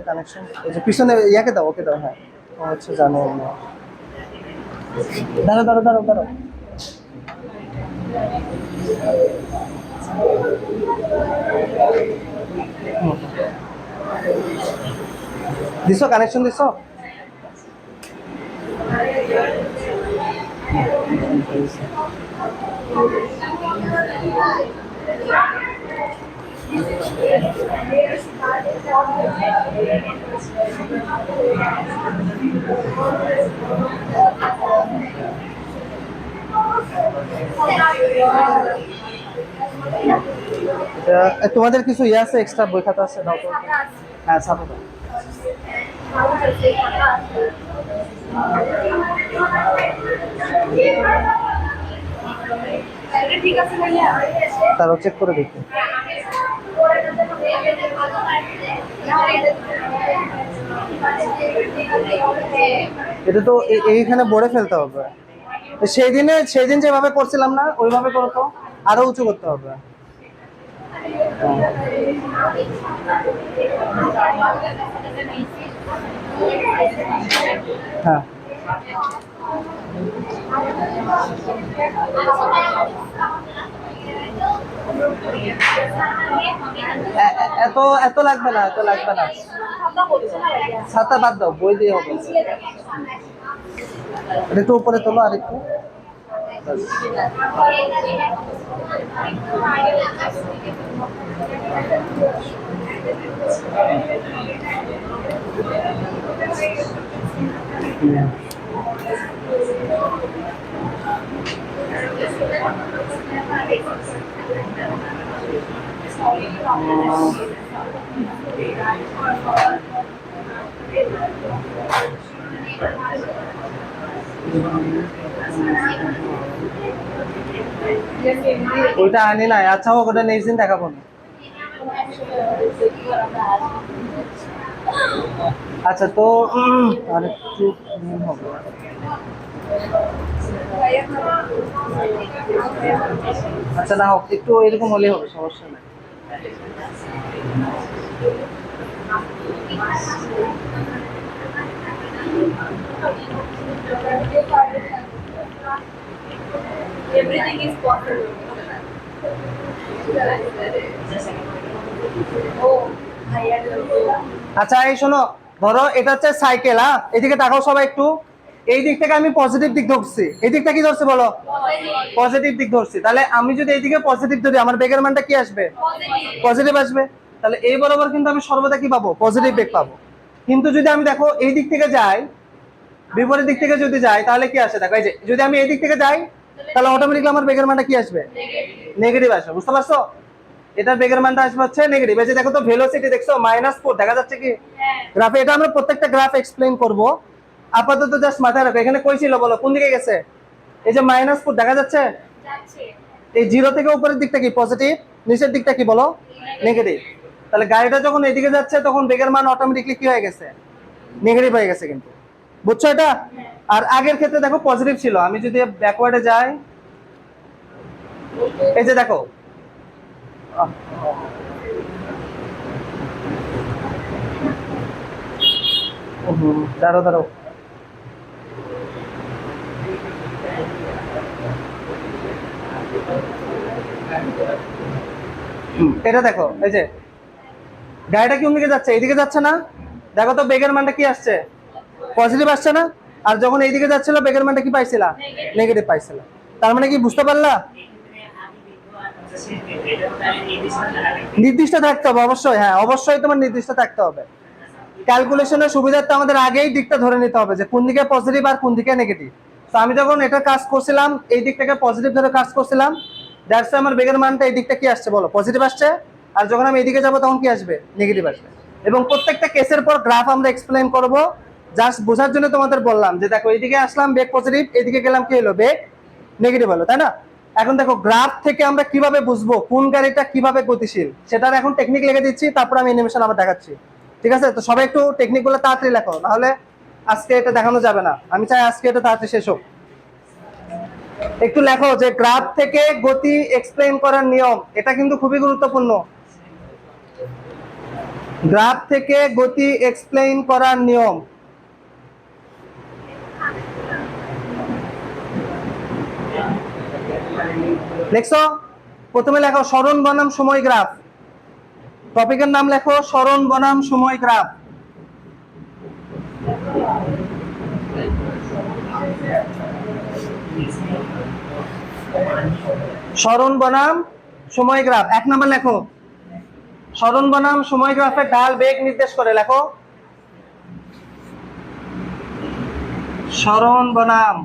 S1: কানেকশন পিছনে ইয়াকে দাও, ওকে দাও, হ্যাঁ ও আচ্ছা জানো না। দাঁড়ো দাঁড়ো দাঁড়ো দাঁড়ো, দিছো কানেকশন দিছো? তোমাদের কিছু ইয়ে আছে, এক্সট্রা বই খাতা আছে, দাও তো। হ্যাঁ ছাপো দাও। তারও চেক করে দেখি। এটা তো এইখানে বোর্ডে ফেলতে হবে। সেদিন যেভাবে করছিলাম না ওইভাবে করো তো, আরো উঁচু করতে হবে। হ্যাঁ এত এত লাগবে না, এত লাগবে না, ছাতা বাদ দাও, বই দিয়ে হবে। একটু উপরে তোলো আর একটু। ওইটা আনি নাই, আচ্ছা হোক, ওটা নেক্সট দিন দেখাবো না। আচ্ছা তো আর একটু হবে। আচ্ছা না হোক, একটু এরকম হলেই হবে, সমস্যা নেই।
S2: Everything is possible.
S1: আচ্ছা এই শোনো, ধরো এটা হচ্ছে সাইকেল, হ্যাঁ এদিকে তাকাও সবাই একটু। এই দিক থেকে আমি পজিটিভ দিক ধরছি, এই দিকটা কি ধরছি বলো? পজিটিভ দিক ধরছি। তাহলে আমি যদি এইদিকে পজিটিভ ধরি, আমার বেগের মানটা কি আসবে? পজিটিভ আসবে। তাহলে এই বরাবর কিন্তু আমি সর্বদা কি পাবো? পজিটিভ বেগ পাবো। কিন্তু যদি আমি দেখো এই দিক থেকে যাই, বিপরীত দিক থেকে যদি যাই, তাহলে কি আসে দেখো, এই যে যদি আমি এই দিক থেকে যাই, তাহলে অটোমেটিকলি আমার বেগের মানটা কি আসবে? নেগেটিভ আসবে। বুঝতে পারছো? এটা বেগের মানটা আসবে হচ্ছে নেগেটিভ। এই যে দেখো তো ভেলোসিটি দেখছো -4 দেখা যাচ্ছে কি গ্রাফে? এটা আমরা প্রত্যেকটা গ্রাফ এক্সপ্লেইন করব, আপাতত জাস্ট মাথায় রাখো। এখানে কই ছিল বলো, কোন দিকে গেছে? এই যে -4 দেখা যাচ্ছে, এই জিরো থেকে উপরের দিকটা কি পজিটিভ, নিচের দিকটা কি বলো? নেগেটিভ। তাহলে গাড়িটা যখন এদিকে যাচ্ছে তখন বেগের মান অটোমেটিকলি কি হয়ে গেছে? নেগেটিভ হয়ে গেছে। কিন্তু বুঝছো এটা? আর আগের ক্ষেত্রে দেখো পজিটিভ ছিল। আমি যদি ব্যাকওয়ার্ডে যাই, এই যে দেখো দাঁড়ো দাঁড়ো, এটা দেখো, এই যে গাড়িটা কি দিকে যাচ্ছে? এইদিকে যাচ্ছে না? দেখো তো বেগের মানটা কি আসছে? পজিটিভ আসছে না? আর যখন এইদিকে যাচ্ছিল বেগের মানটা কি পাইছিলা? নেগেটিভ পাইছিলা। তার মানে কি বুঝতে পারলা? নির্দিষ্ট থাকতে হবে অবশ্যই, হ্যাঁ অবশ্যই তোমার নির্দিষ্ট থাকতে হবে। ক্যালকুলেশনের সুবিধার্থে আমাদের আগেই দিকটা ধরে নিতে হবে যে কোন দিকে পজিটিভ আর কোন দিকে নেগেটিভ। তো আমি যখন এটা কাজ করছিলাম এই দিক থেকে পজিটিভ ধরে কাজ করছিলাম, দ্যাটস আমার বেগের মানটা এই দিকটা কি আসছে বলো? পজিটিভ আসছে। আর যখন আমি এদিকে যাব তখন কি আসবে? নেগেটিভ আসবে। এবং প্রত্যেকটা কেসের পর গ্রাফ আমরা এক্সপ্লেইন করব। জাস্ট বোঝার জন্য তোমাদের বললাম যে দেখো এইদিকে আসলাম বেগ পজিটিভ, এইদিকে গেলাম কি হলো? বেগ নেগেটিভ হলো, তাই না? এখন দেখো গ্রাফ থেকে আমরা কিভাবে বুঝবো কোন গাড়িটা কিভাবে গতিশীল, সেটার এখন টেকনিক লিখে দিচ্ছি, তারপর আমি অ্যানিমেশন আবার দেখাচ্ছি। ঠিক আছে, তো সবাই একটু টেকনিকগুলো তাড়াতাড়ি লেখো, নাহলে আজকে এটা দেখানো যাবে না। আমি চাই আজকে এটা তাড়াতাড়ি শেষ হোক। একটু লেখো যে গ্রাফ থেকে গতি এক্সপ্লেইন করার নিয়ম, এটা কিন্তু খুবই গুরুত্বপূর্ণ। গ্রাফ থেকে গতি এক্সপ্লেইন করার নিয়ম। লিখছো? প্রথমে লেখো সরণ বনাম সময় গ্রাফ। টপিকের নাম লেখো সরণ বনাম সময় গ্রাফ। সরণ বনাম সময় গ্রাফ 1 নাম্বার লেখো। সরণ বনাম সময় গ্রাফের ঢাল বেগ নির্দেশ করে, লেখো সরণ বনাম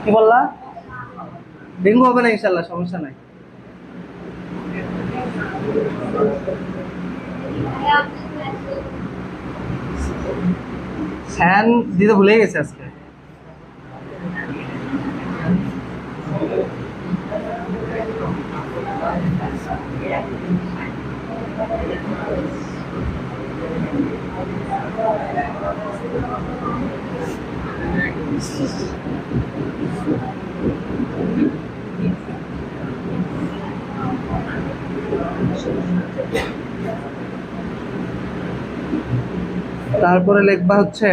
S1: কি বললা? ডেঙ্গু হবে না ইনশাল্লাহ, সমস্যা নাই। ফ্যান দিতে ভুলে গেছে আজকে। তারপরে লিখবা হচ্ছে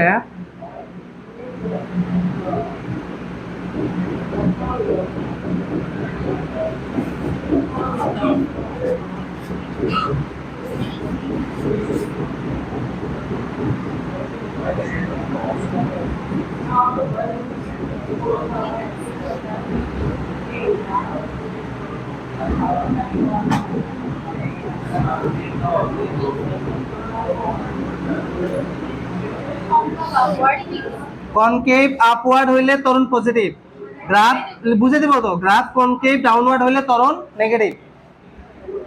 S1: কনকেভ আপওয়ার্ড হইলে ত্বরণ পজিটিভ, গ্রাফ বুঝে দিব তো, গ্রাফ কনকেভ ডাউনওয়ার্ড হইলে ত্বরণ নেগেটিভ।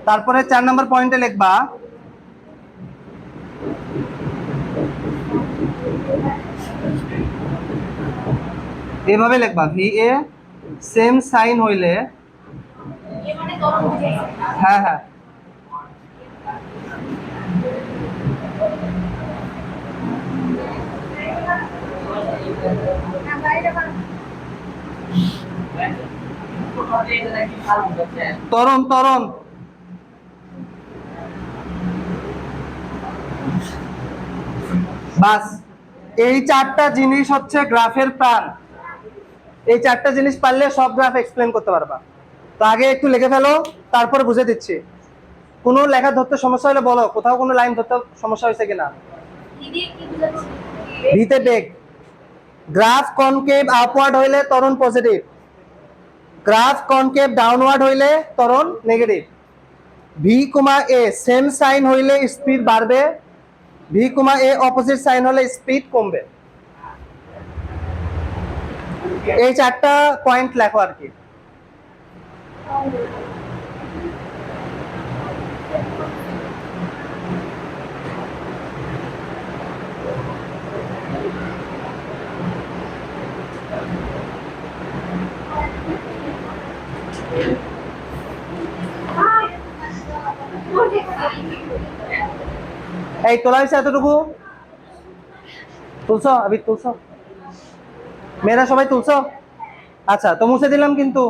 S1: তারপরে 4 নাম্বার পয়েন্টে লিখবা এভাবে লিখবা ভি এ সেম সাইন হইলে, হ্যাঁ হ্যাঁ ত্বরণ ত্বরণ বাস। এই 4টা জিনিস হচ্ছে গ্রাফের প্রাণ। এই 4টা জিনিস পারলে সব গ্রাফ এক্সপ্লেন করতে পারবা। তো আগে একটু লিখে ফেলো, তারপরে বুঝে দিচ্ছি। কোনো লেখা ধরতে সমস্যা হলে বলো, কোথাও কোনো লাইন ধরতে সমস্যা হয়েছে কিনা। ভিতে বেগ, গ্রাফ কনকেভ আপওয়ার্ড হইলে ত্বরণ পজিটিভ, গ্রাফ কনকেভ ডাউনওয়ার্ড হইলে ত্বরণ নেগেটিভ। ভি কমা এ সেম সাইন হইলে স্পিড বাড়বে, ভি কমা এ অপোজিট সাইন হলে স্পিড কমবে। এই 4টা পয়েন্ট লেখো আর কি। এই তোলা হয়েছে এতটুকু, তুলছো? আবি তুলছো? মেয়েরা সবাই তুলছো? আচ্ছা, তো মুছে দিলাম কিন্তু।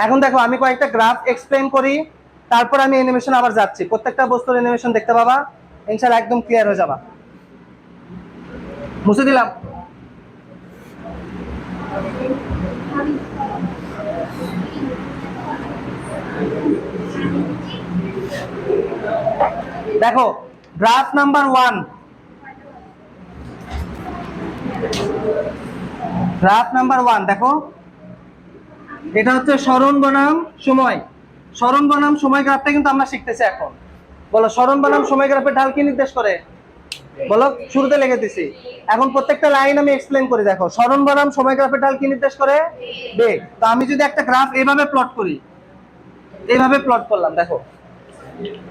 S1: এখন দেখো আমি কয়েকটা গ্রাফ এক্সপ্লেইন করি, তারপর আমি অ্যানিমেশন আবার যাচ্ছি। প্রত্যেকটা বস্তুর অ্যানিমেশন দেখতে পাবা, ইনশাআল্লাহ একদম ক্লিয়ার হয়ে যাবা। মুছে দিলাম। দেখো গ্রাফ নাম্বার 1, গ্রাফ নাম্বার 1 দেখো, এটা হচ্ছে সরণ বনাম সময়। সরণ বনাম সময় গ্রাফটা কিন্তু আমরা শিখতেছি এখন। বলো সরণ বনাম সময় গ্রাফের ঢাল কি নির্দেশ করে? বলো, শুরুতে লিখে দিছি। এখন প্রত্যেকটা লাইন আমি এক্সপ্লেইন করি। দেখো, সরণ বনাম সময় গ্রাফের ঢাল কি নির্দেশ করে? বেগ। তো আমি যদি একটা গ্রাফ এইভাবে প্লট করি, এইভাবে প্লট করলাম, দেখো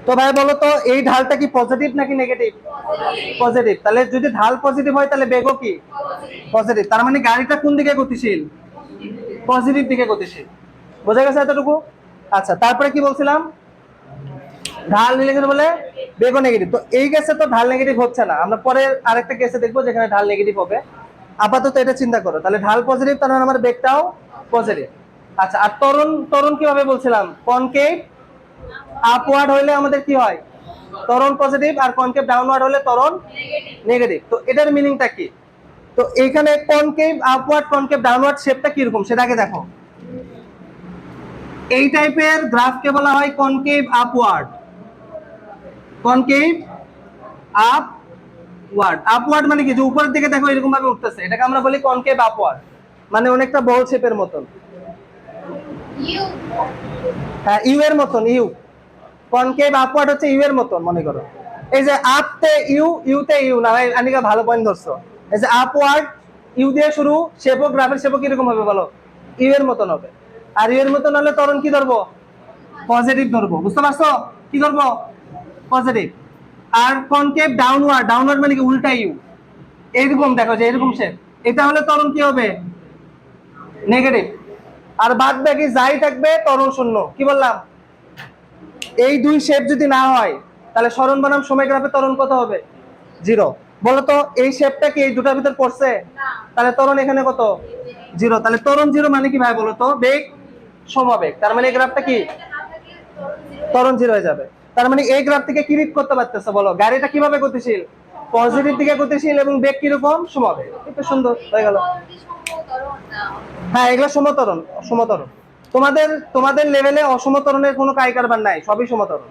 S1: তো ভাই বলো তো এই ঢালটা কি পজিটিভ নাকি নেগেটিভ? পজিটিভ। তাহলে যদি ঢাল পজিটিভ হয় তাহলে বেগও কি পজিটিভ। তার মানে গাড়িটা কোন দিকে গতিশীল? পজিটিভ দিকে গতিশীল। বোঝা গেছে এতটুকু? আচ্ছা, তারপরে কি বলছিলাম? ঢাল নেগেটিভ বলে বেগও নেগেটিভ। তো এই কেসে তো ঢাল নেগেটিভ হচ্ছে না, আমরা পরে আরেকটা কেসে দেখবো যেখানে ঢাল নেগেটিভ হবে। আপাতত এটা চিন্তা করো। তাহলে ঢাল পজিটিভ, তার মানে আমার বেগটাও পজিটিভ। আচ্ছা, আর ত্বরণ, ত্বরণ কিভাবে বলছিলাম? কনকেভ আপওয়ার্ড হইলে আমাদের কি হয়? ত্বরণ পজিটিভ, আর কনকেভ ডাউনওয়ার্ড হলে ত্বরণ নেগেটিভ। তো এটার মিনিংটা কি? তো এইখানে কনকেভ আপওয়ার্ড, কনকেভ ডাউনওয়ার্ড শেপটা কি রকম সেটা আগে দেখো। এই টাইপের গ্রাফকে বলা হয় concave upward. Concave upward. Upward মানে কি? যে উপরের দিকে দেখো এরকম ভাবে উঠতেছে, এটাকে আমরা বলি কনকেভ আপওয়ার্ড, মানে অনেকটা বল শেপের মতন। হ্যাঁ, ইউ এর মতন। ইউ, কনকেভ আপওয়ার্ড হচ্ছে ইউ এর মতন মনে করো। এই যে আপতে ইউ, ইউতে ইউ না ভাই, আনিকা ভালো পয়েন্ট ধরছো। এই যে আপওয়ার্ড, ইউ দিয়ে শুরু, শেপও গ্রাফের শেপও কিরকম হবে বলো? ইউ এর মতন হবে। আর ইউ এর মতন হলে ত্বরণ কি ধরবো? পজিটিভ ধরবো। বুঝতে পারছো? কি ধরবো? পজিটিভ। আর কনকেভ ডাউনওয়ার্ড, ডাউনওয়ার্ড মানে কি? উল্টা ইউ। এইরকম দেখো, যে এরকম শেপ, এটা হলে ত্বরণ কি হবে? নেগেটিভ। আর বাদ বাকি যাই থাকবে ত্বরণ শূন্য। কি বললাম? এই দুই শেপ যদি না হয় তাহলে সরণ বনাম সময় গ্রাফে ত্বরণ কত হবে? জিরো। বলো তো এই শেপটা কি এই দুটার ভিতর পড়ছে? তাহলে ত্বরণ এখানে কত? জিরো। তাহলে ত্বরণ জিরো মানে কি ভাই বলো তো? বেগ সমবেগ। তার মানে এই গ্রাফটা কি? ত্বরণ জিরো হয়ে যাবে। তার মানে এই গ্রাফ থেকে কি রিড করতে পারতেছে বলো? গাড়িটা কিভাবে গতিশীল? পজিটিভ দিকে গতিশীল, এবং বেগ কিরকম? সমবেগ। একটু সুন্দর হয়ে গেল। হ্যাঁ, এগুলো সমতরণ। সমতরণ। তোমাদের তোমাদের লেভেলে অসমতরণের কোনো কারবার নাই, সবই সমতরণ।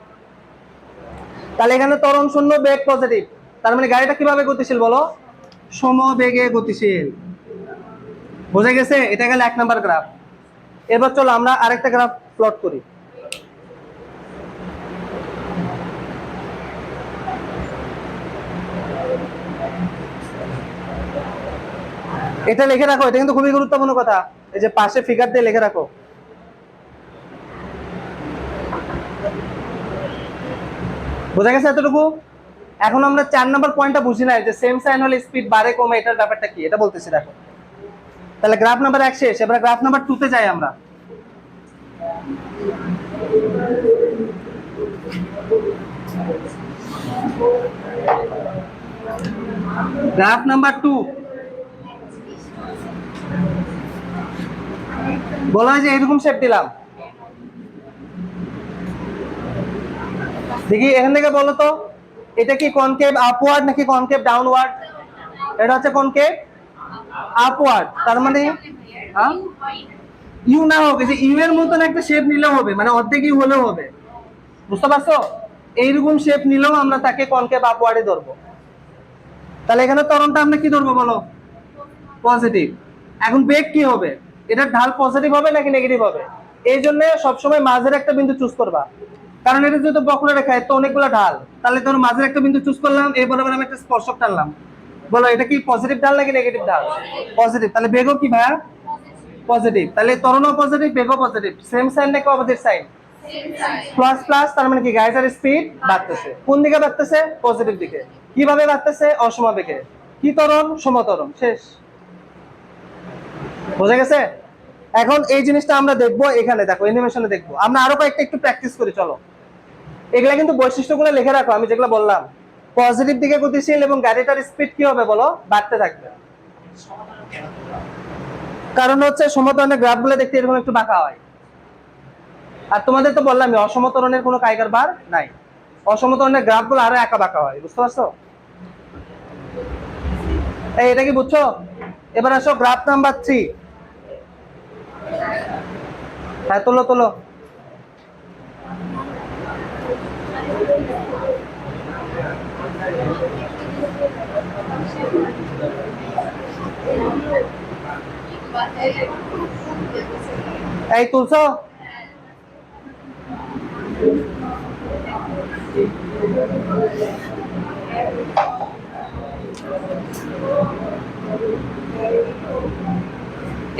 S1: তাহলে এখানে ত্বরণ শূন্য, বেগ পজিটিভ। তার মানে গাড়িটা কিভাবে গতিশীল বলো? সমবেগে গতিশীল। বোঝা গেছে? এটা গেল 1 নাম্বার গ্রাফ। এবার চলো আমরা আরেকটা গ্রাফ প্লট করি। এটা লিখে রাখো, এটা কিন্তু খুবই গুরুত্বপূর্ণ কথা। এই যে পাশে ফিগার দিয়ে লিখে রাখো। বোঝা গেছে এতটুকু? এখন আমরা 4 নাম্বার পয়েন্টটা বুঝি নাই, যে সেম সাইন হলে স্পিড বাড়ে কমে, এটার ব্যাপারটা কি এটা বলতেছি। দেখো, তাহলে গ্রাফ নাম্বার 1 শেষ। এবার গ্রাফ নাম্বার 2 তে যাই আমরা। গ্রাফ নাম্বার 2 বলা হয় যে এরকম শেপ দিলাম। দেখি এখান থেকে বলো তো, এটা কি কনকেভ আপওয়ার্ড নাকি কনকেভ ডাউনওয়ার্ড? এটা হচ্ছে কনকেভ আপওয়ার্ড। তার মানে ইউ না হোক, এই যে ইউ এর মতন একটা শেপ নিলেও হবে, মানে অর্ধেক ইউ হলেও হবে। বুঝতে পারছো? এইরকম শেপ নিলেও আমরা তাকে কনকেভ আপওয়ার্ডে ধরবো। তাহলে এখানে ত্বরণটা আমরা কি ধরবো বলো? পজিটিভ। এখন বেগ কি হবে? এটার ঢাল পজিটিভ হবে নাকি নেগেটিভ হবে? এই জন্য সবসময় মাঝের একটা বিন্দু চুজ করবা, কারণ এটা যেহেতু বক্ররেখা, এর তো অনেকগুলো ঢাল। তাহলে ধরো মাঝের একটা বিন্দু চুজ করলাম, এই বরাবর আমি একটা স্পর্শক টানলাম। বলো এটা কি পজিটিভ ঢাল নাকি নেগেটিভ ঢাল? পজিটিভ। তাহলে বেগও কি ভাইয়া? পজিটিভ। তাহলে ত্বরণও পজিটিভ, বেগও পজিটিভ। সেম সাইন নাকি অপোজিট সাইন? Plus plus. তার মানে কি গাড়িটার স্পিড বাড়তেছে। কোন দিকে বাড়তেছে? পজিটিভ দিকে। কিভাবে বাড়তেছে? অসমবেগে। কি ত্বরণ? সমত্বরণ। শেষ। বোঝা গেছে? এখন এই জিনিসটা আমরা দেখবো এখানে, দেখো অ্যানিমেশনে দেখবো। আমরা আরো কয়েকটা একটু প্র্যাকটিস করি চলো। এগুলা কিন্তু বৈশিষ্ট্যগুলো লিখে রাখো আমি যেগুলো বললাম। পজিটিভ দিকে গতিশীল এবং গাড়িটার স্পিড কি হবে বলো? বাড়তে থাকবে। কারণ হচ্ছে সমতরণের গ্রাফগুলো দেখতে এরকম একটু বাঁকা হয়। আর তোমাদের তো বললামই অসমতরণের কোনো কারবার নাই। অসমতরণের গ্রাফগুলো আরো একা বাঁকা হয়। বুঝতে পারছো? এই এটা কি বুঝছো? এবার আসো গ্রাফ নাম্বার 3। হ্যাঁ, তোলো তোলো। এই তুলছো?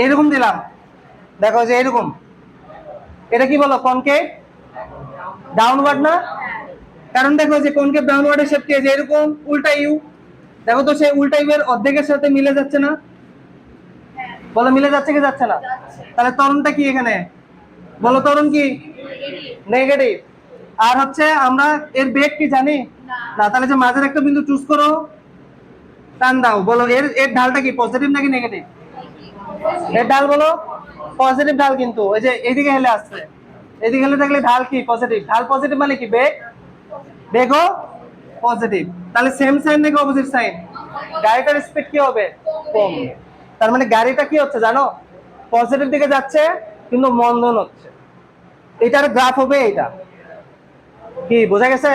S1: এরকম দিলাম, দেখো যে এরকম, এটা কি বলো? কনকেভ ডাউনওয়ার্ড না? কারণ দেখো যে কনকেভ ডাউনওয়ার্ডের শেপ কি, যে এরকম উল্টা ইউ, দেখো তো সেই উল্টা ইউ এর অর্ধেকের সাথে মিলে যাচ্ছে না? বলো মিলে যাচ্ছে কি যাচ্ছে না? তাহলে ত্বরণটা কি এখানে? বলো ত্বরণ কি? নেগেটিভ। আর হচ্ছে আমরা এর বেগ কি জানি না? তাহলে যে মাঝের একটা বিন্দু চুজ করো, টান দাও, বলো এর এর ঢালটা কি, পজিটিভ নাকি নেগেটিভ? এর ঢাল বলো পজিটিভ ঢাল, কিন্তু ওই যে এদিকে হেলে আসছে, এদিকে হেলে থাকলে ঢাল কি পজিটিভ, ঢাল পজিটিভ মানে কি বেগ, বেগও পজিটিভ। তাহলে সেম সাইন নাকি অপোজিট সাইন? গাড়িটার স্পিড কি হবে? কম। তার মানে গাড়িটা কি হচ্ছে জানো? পজিটিভ দিকে যাচ্ছে কিন্তু মন্দন হচ্ছে। এটার গ্রাফ হবে এইটা। কি বোঝা গেছে?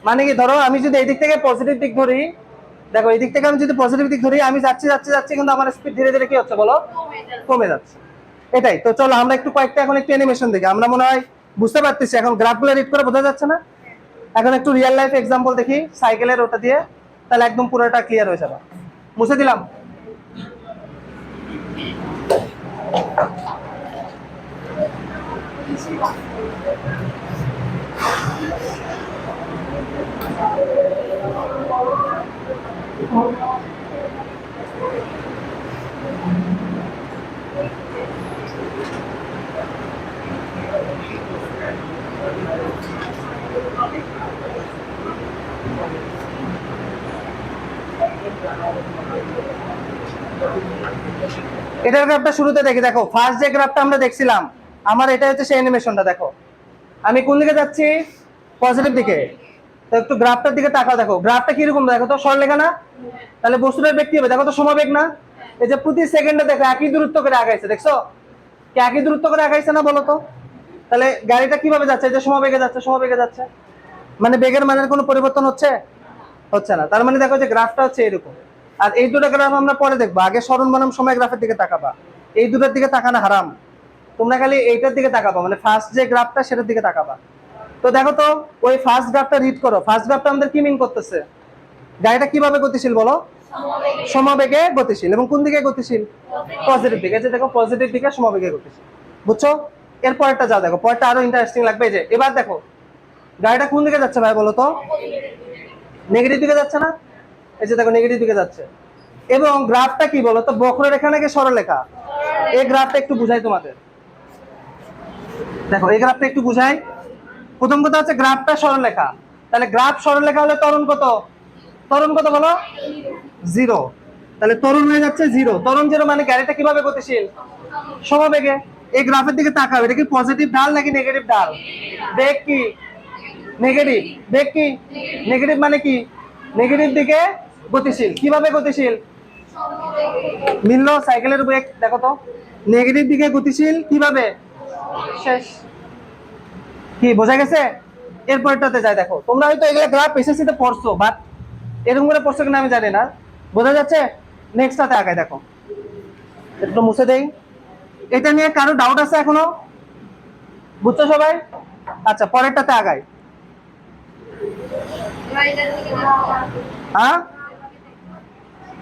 S1: মানে কি, ধরো আমি যদি এই দিক থেকে পজিটিভ দিক ধরি, দেখো এই দিক থেকে আমি যদি পজিটিভ দিক ধরি, আমি যাচ্ছি যাচ্ছি যাচ্ছি, কিন্তু আমার স্পিড ধীরে ধীরে কি হচ্ছে বলো? কমে যাচ্ছে। এটাই তো। চলো আমরা একটু কয়েকটা এখন একটু অ্যানিমেশন দেখি, আমরা মনে হয় বুঝতে পারতেছি এখন। গ্রাফগুলো রিড করে বোঝা যাচ্ছে না? এখন একটু রিয়েল লাইফ এক্সাম্পল দেখি সাইকেলের, ওটা দিয়ে তাহলে একদম পুরোটা ক্লিয়ার হয়ে যাবে। মুছে দিলাম। এটার গ্রাফটা শুরুতে দেখি, দেখো ফার্স্ট যে গ্রাফটা আমরা দেখছিলাম, আমার এটা হচ্ছে সেই অ্যানিমেশনটা। দেখো আমি কোন দিকে যাচ্ছি? পজিটিভ দিকে। তো একটু গ্রাফটার দিকে তাকাও, দেখো গ্রাফটা কিরকম, দেখো তো সরলরেখা না? তাহলে বস্তুটার বেগ কি হবে? দেখো তো সমবেগ না? এই যে প্রতি সেকেন্ডে দেখো একই দূরত্ব করে আগাইছে, দেখছো কি একই দূরত্ব করে আগাইছে না? বলো তো। তাহলে গাড়িটা কিভাবে যাচ্ছে? এই যে সমবেগে যাচ্ছে, সমবেগে যাচ্ছে, মানে বেগের মানের কোনো পরিবর্তন হচ্ছে? হচ্ছে না। তার মানে দেখো যে গ্রাফটা হচ্ছে এরকম। আর এই দুটো গ্রাফ আমরা পরে দেখবো, আগে সরণ বনাম সময় গ্রাফের দিকে তাকাবা। এই দুটোর দিকে তাকানো হারাম, তোমরা খালি এইটার দিকে তাকাবা, মানে ফার্স্ট যে গ্রাফটা সেটার দিকে তাকাবা। তো দেখো তো ওই ফার্স্ট গ্রাফটা রিড করো। ফার্স্ট গ্রাফটা আমাদের কি মিন করতেছে? গাড়িটা কিভাবে গতিশীল বলো? সমবেগে গতিশীল। এবং কোন দিকে গতিশীল? পজিটিভ দিকে। যে দেখো পজিটিভ দিকে সমবেগে গতিশীল, বুঝছো? এর পরেরটা যাও, দেখো পরেরটা আরো ইন্টারেস্টিং লাগবে। যে এবার দেখো গাড়িটা কোন দিকে যাচ্ছে ভাই বলো তো? নেগেটিভ দিকে যাচ্ছে না? এই যে দেখো নেগেটিভ দিকে যাচ্ছে। এবং গ্রাফটা কি বলো তো, বক্ররেখা নাকি সরলরেখা? এই গ্রাফটা একটু বুঝাই তোমাদের, দেখো এই গ্রাফটা একটু বুঝাই। প্রথম কথা হচ্ছে গ্রাফটা সরলরেখা, তাহলে গ্রাফ সরলরেখা হলে ত্বরণ কত? ত্বরণ কত বলো? জিরো। তাহলে ত্বরণ হয়ে যাচ্ছে জিরো। ত্বরণ জিরো মানে গাড়িটা কিভাবে গতিশীল? সমবেগে। এই গ্রাফের দিকে তাকাও, এটা কি পজিটিভ ঢাল নাকি নেগেটিভ ঢাল? বেগ কি? নেগেটিভ। বেগ কি? নেগেটিভ মানে কি? নেগেটিভ দিকে গতিশীল। কিভাবে গতিশীল? মিললো? সাইকেলের বেগ দেখো তো, নেগেটিভ দিকে গতিশীল কিভাবে? শেষ। কি বোঝা গেছে? এরপরটাতে যাই, দেখো তোমরা হয়তো এগুলা গ্রাফ এসএসসি তে পড়ছো, বাট এরকম করে পড়ছো কিনা আমি জানি না। বোঝা যাচ্ছে? নেক্সটটাতে আগাই, দেখো একটু মুছে দেই। এটা নিয়ে কারো ডাউট আছে এখনো? বুঝছো সবাই? আচ্ছা পরেরটাতে আগাই। হ্যাঁ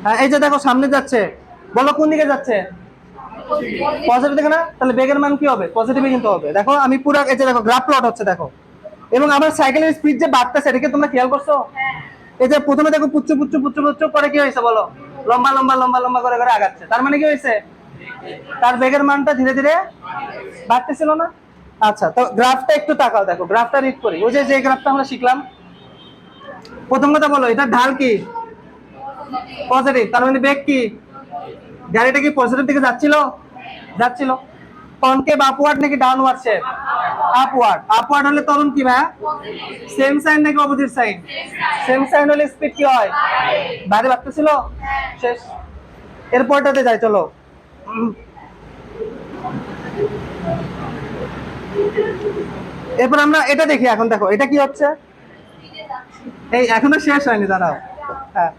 S1: হ্যাঁ, এই যে দেখো সামনে যাচ্ছে, বলো কোন দিকে যাচ্ছে? পজিটিভ দিকে না? তাহলে বেগের মান কি হবে? পজিটিভই কিন্তু হবে। দেখো আমি পুরো, এই যে দেখো গ্রাফ প্লট হচ্ছে, দেখো। এবং আমার সাইকেলের স্পিড যে বাড়তেছে, এটাকে তোমরা খেয়াল করছো? এই যে প্রথমে দেখো পুচ্ছু পুচ্ছু পুচ্ছু পুচ্ছু করে কি হয়েছে বলো? লম্বা লম্বা লম্বা লম্বা করে করে আগাচ্ছে। তার মানে কি হয়েছে? তার বেগের মানটা ধীরে ধীরে বাড়তেছিল না? আচ্ছা তো গ্রাফটা একটু তাকাও, দেখো গ্রাফটা রিড করি। ওই যে যে গ্রাফটা আমরা শিখলাম, প্রথম কথা বলো এটা ঢাল কি? পজিটিভ। তার মানে বেগ কি? গাড়িটা কি পজিটিভ দিকে যাচ্ছিল? যাচ্ছিল। কনকেভ আপওয়ার্ড নাকি ডাউনওয়ার্ড শেপ? আপওয়ার্ড। আপওয়ার্ড হলে ত্বরণ কি ভাই? সেম সাইন নাকি অপোজিট সাইন? সেম সাইন হলে স্পিড কি হয়? বাইরে বাড়তেছিল। শেষ। এরপরটাতে যাই, চলো। এরপর আমরা এটা দেখি। এখন দেখো এটা কি হচ্ছে? এই এখনো শেষ হয়নি, দাঁড়াও। হ্যাঁ,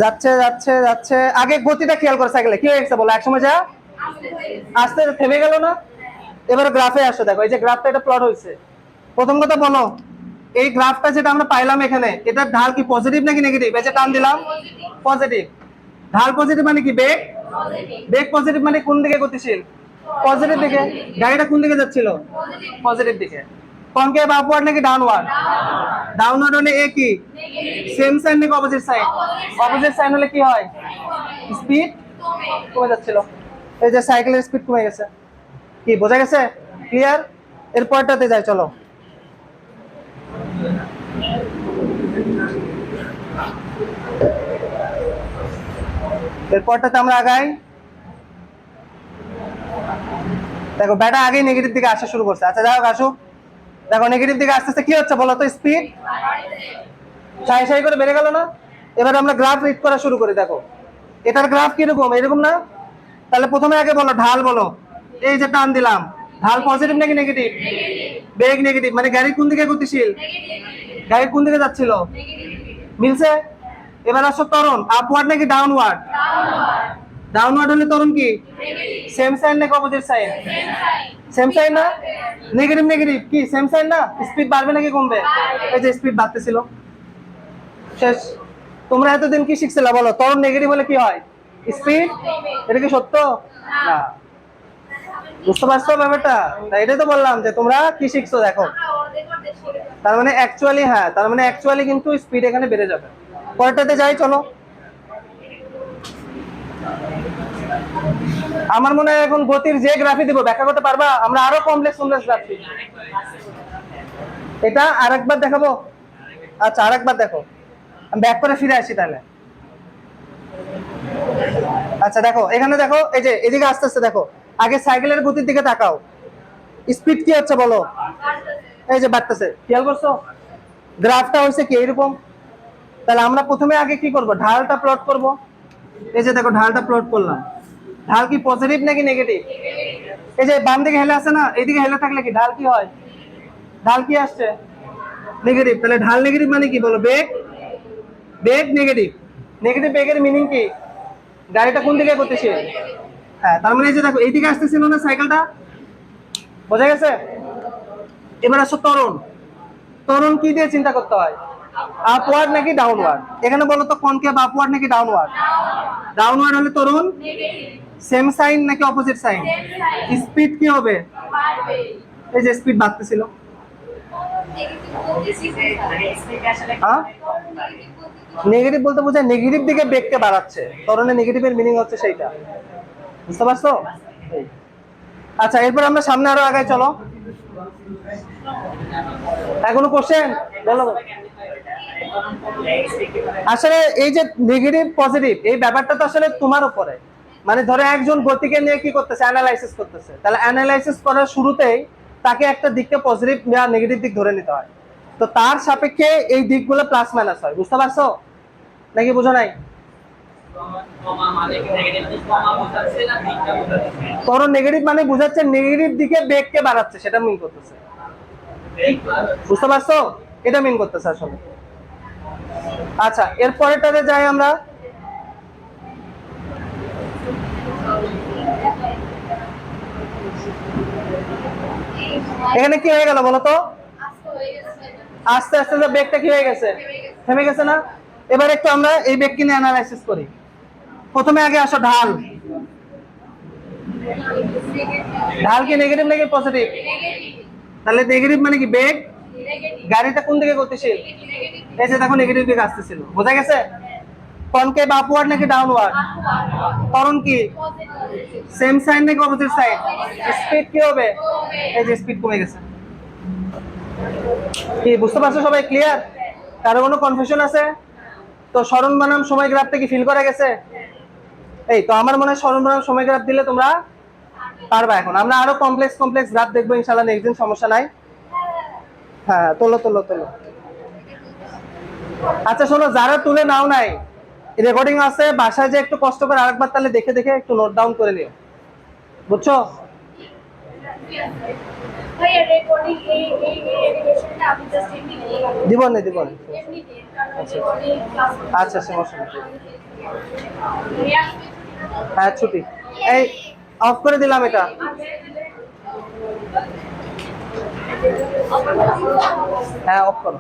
S1: যাচ্ছে যাচ্ছে যাচ্ছে। আগে গতিটা খেয়াল করে, সাইকেলে কি হয়ে গেছে বলো? একসময় যা আস্তে থেমে গেল না? এবার গ্রাফে আসো, দেখো এই যে গ্রাফটা এটা প্লট হয়েছে। প্রথম কথা বলো এই গ্রাফটা যেটা আমরা পাইলাম এখানে, এটার ঢাল কি পজিটিভ নাকি নেগেটিভ? এই যে টান দিলাম পজিটিভ, ঢাল পজিটিভ মানে কি বেগ, বেগ পজিটিভ মানে কোন দিকে গতিশীল? পজিটিভ দিকে। গাড়িটা কোন দিকে যাচ্ছিল? পজিটিভ দিকে। কনকেভ আপওয়ার্ড নাকি ডাউনওয়ার্ড? ডাউনওয়ার্ড হলে এ কি সেম সাইন নাকি অপোজিট সাইন? অপোজিট সাইন হলে কি হয়? স্পিড কমে যাচ্ছিল। এই যে সাইকেলের স্পিড কমে গেছে। কি বোঝা গেছে? ক্লিয়ার? এর পরেরটাতে যাই চলো। এরপরটাতে আমরা আগাই। দেখো ব্যাটা আগেই নেগেটিভ দিকে আসা শুরু করছে। আচ্ছা যাও আসুক। দেখো নেগেটিভ দিকে আস্তে আস্তে কি হচ্ছে বলো তো? স্পিড সাই সাই করে বেড়ে গেল না? এবার আমরা গ্রাফ রিড করা শুরু করি। দেখো এটার গ্রাফ কিরকম? এরকম না? তাহলে প্রথমে আগে বলো ঢাল বলো। এই যে টান দিলাম, ঢাল পজিটিভ নাকি নেগেটিভ? বেগ নেগেটিভ মানে গাড়ি কোন দিকে গতিশীল? গাড়ি কোন দিকে যাচ্ছিল? মিলছে? এবার আসো ত্বরণ, আপওয়ার্ড নাকি ডাউনওয়ার্ড? ডাউনওয়ার্ড হলে ত্বরণ কি সেম সাইন নাকি অপোজিট সাইন? সেম সাইন না? নেগেটিভ নেগেটিভ কি সেম সাইন না? স্পিড বাড়বে নাকি কমবে? এই যে স্পিড বাড়তেছিল। শেষ। তোমরা এতদিন কি শিখছিলা বলো? ত্বরণ নেগেটিভ হলে কি হয়? স্পিড। এটা কি সত্য না? বুঝতে পারছো ব্যাপারটা? এটাই তো বললাম যে তোমরা কি শিখছো দেখো। তার মানে অ্যাকচুয়ালি, হ্যাঁ তার মানে অ্যাকচুয়ালি কিন্তু স্পিড এখানে বেড়ে যাবে। পরেরটাতে যাই চলো। আমার মনে হয় এখন গতির যে গ্রাফি দিব ব্যাখ্যা করতে পারবা? আমরা আরো কমপ্লেক্স গ্রাফ শিখব। এটা আরেকবার দেখাবো? আচ্ছা আরেকবার দেখো, আমি ব্যাক করে ফিরে আসি তাহলে। আচ্ছা দেখো এখানে দেখো, এই যে এদিকে আস্তে আস্তে দেখো, আগে সাইকেলের গতির দিকে তাকাও। স্পিড কি হচ্ছে বলো? এই যে বাড়তেছে, খেয়াল করছো? গ্রাফটা হচ্ছে কি এরকম। তাহলে আমরা প্রথমে আগে কি করব? ঢালটা প্লট করব। এই যে দেখো ঢালটা প্লট করলাম। ঢাল কি পজিটিভ নাকি নেগেটিভ? এই যে বাম দিকে হেলে আছে না, এইদিকে হেলে থাকলে কি ঢাল কি হয়? ঢাল কি আসছে? নেগেটিভ। তাহলে ঢাল নেগেটিভ মানে কি বলো? বেগ, বেগ নেগেটিভ। নেগেটিভ বেগের মিনিং কি? গাড়িটা কোন দিকে গতিশীল? হ্যাঁ তার মানে এই যে দেখো এইদিকে আসতেছিল না সাইকেলটা, বোঝা গেছে? এবার আসো ত্বরণ। ত্বরণ কি দিয়ে চিন্তা করতে হয়? আপওয়ার্ড নাকি ডাউনওয়ার্ড? এখানে বলো তো কনকেভ আপওয়ার্ড নাকি ডাউনওয়ার্ড? ডাউনওয়ার্ড হলে ত্বরণ সেম সাইন নাকি অপোজিট সাইন? স্পিড কি হবে? এই যে স্পিড বাড়তেছিল। নেগেটিভ বলতে বোঝায় নেগেটিভ দিকে বেগকে বাড়াচ্ছে। ত্বরণে নেগেটিভের মিনিং হচ্ছে সেইটা। বুঝতে পারছো? আচ্ছা এরপর আমরা সামনে আরো আগাই চলো। এখনো কোশ্চেন বলো। আসলে এই যে নেগেটিভ পজিটিভ এই ব্যাপারটা তো আসলে তোমার উপরে। মানে ধরো একজন গতিকে নিয়ে কি করতেছে? অ্যানালাইসিস করতেছে। তাহলে অ্যানালাইসিস করার শুরুতেই তাকে একটা দিককে পজিটিভ বা নেগেটিভ দিক ধরে নিতে হয়। তো তার সাপেক্ষে এই দিকগুলো প্লাস মাইনাস হয়। বুঝতে পারছো নাকি বুঝো নাই? ধরো নেগেটিভ মানে বুঝাচ্ছে নেগেটিভ দিকে বেগকে বাড়াচ্ছে, সেটা মিন করতেছে। বুঝতে পারছো? এটা মিন করতেছে আসলে। আচ্ছা এরপরেরটাতে যাই আমরা। এখানে কি হয়ে গেল বলতো? আস্তে আস্তে যে বেগটা কি হয়ে গেছে? থেমে গেছে না? এবার একটু আমরা এই বেগকে নিয়ে অ্যানালাইসিস করি। প্রথমে আগে আসো ঢাল। ঢাল কি নেগেটিভ নাকি পজিটিভ? তাহলে নেগেটিভ মানে কি বেগ। গাড়িটা কোন দিকে গতিশীল? এই যে দেখো নেগেটিভ দিকে আসতেছিল। বোঝা গেছে? কনকেভ আপওয়ার্ড নাকি ডাউনওয়ার্ড? ত্বরণ কি সেম সাইন নাকি অপোজিট সাইন? স্পিড কি হবে? এই যে স্পিড কমে গেছে। কি বুঝতে পারছো সবাই? ক্লিয়ার? কারো কোনো কনফিউশন আছে? তো সরণ বনাম সময় গ্রাফটা কি ফিল করা গেছে? এই তো আমার মনে হয় সরণ বনাম সময় গ্রাফ দিলে তোমরা পারবা। এখন আমরা আরো কমপ্লেক্স কমপ্লেক্স গ্রাফ দেখবো ইনশাআল্লাহ নেক্সট দিন, সমস্যা নাই। হ্যাঁ তোলো তোলো তোলো। আচ্ছা শোনো, যারা তুলে নাও নাই, রেকর্ডিং আছে, বাসায় যে একটু কষ্ট করে আরেকবার তাহলে দেখে দেখে একটু নোট ডাউন করে নিও। বুঝছো? দিব না দিব না। আচ্ছা সমস্যা নেই। হ্যাঁ ছুটি। এই অফ করে দিলাম এটা। হ্যাঁ অফ করো।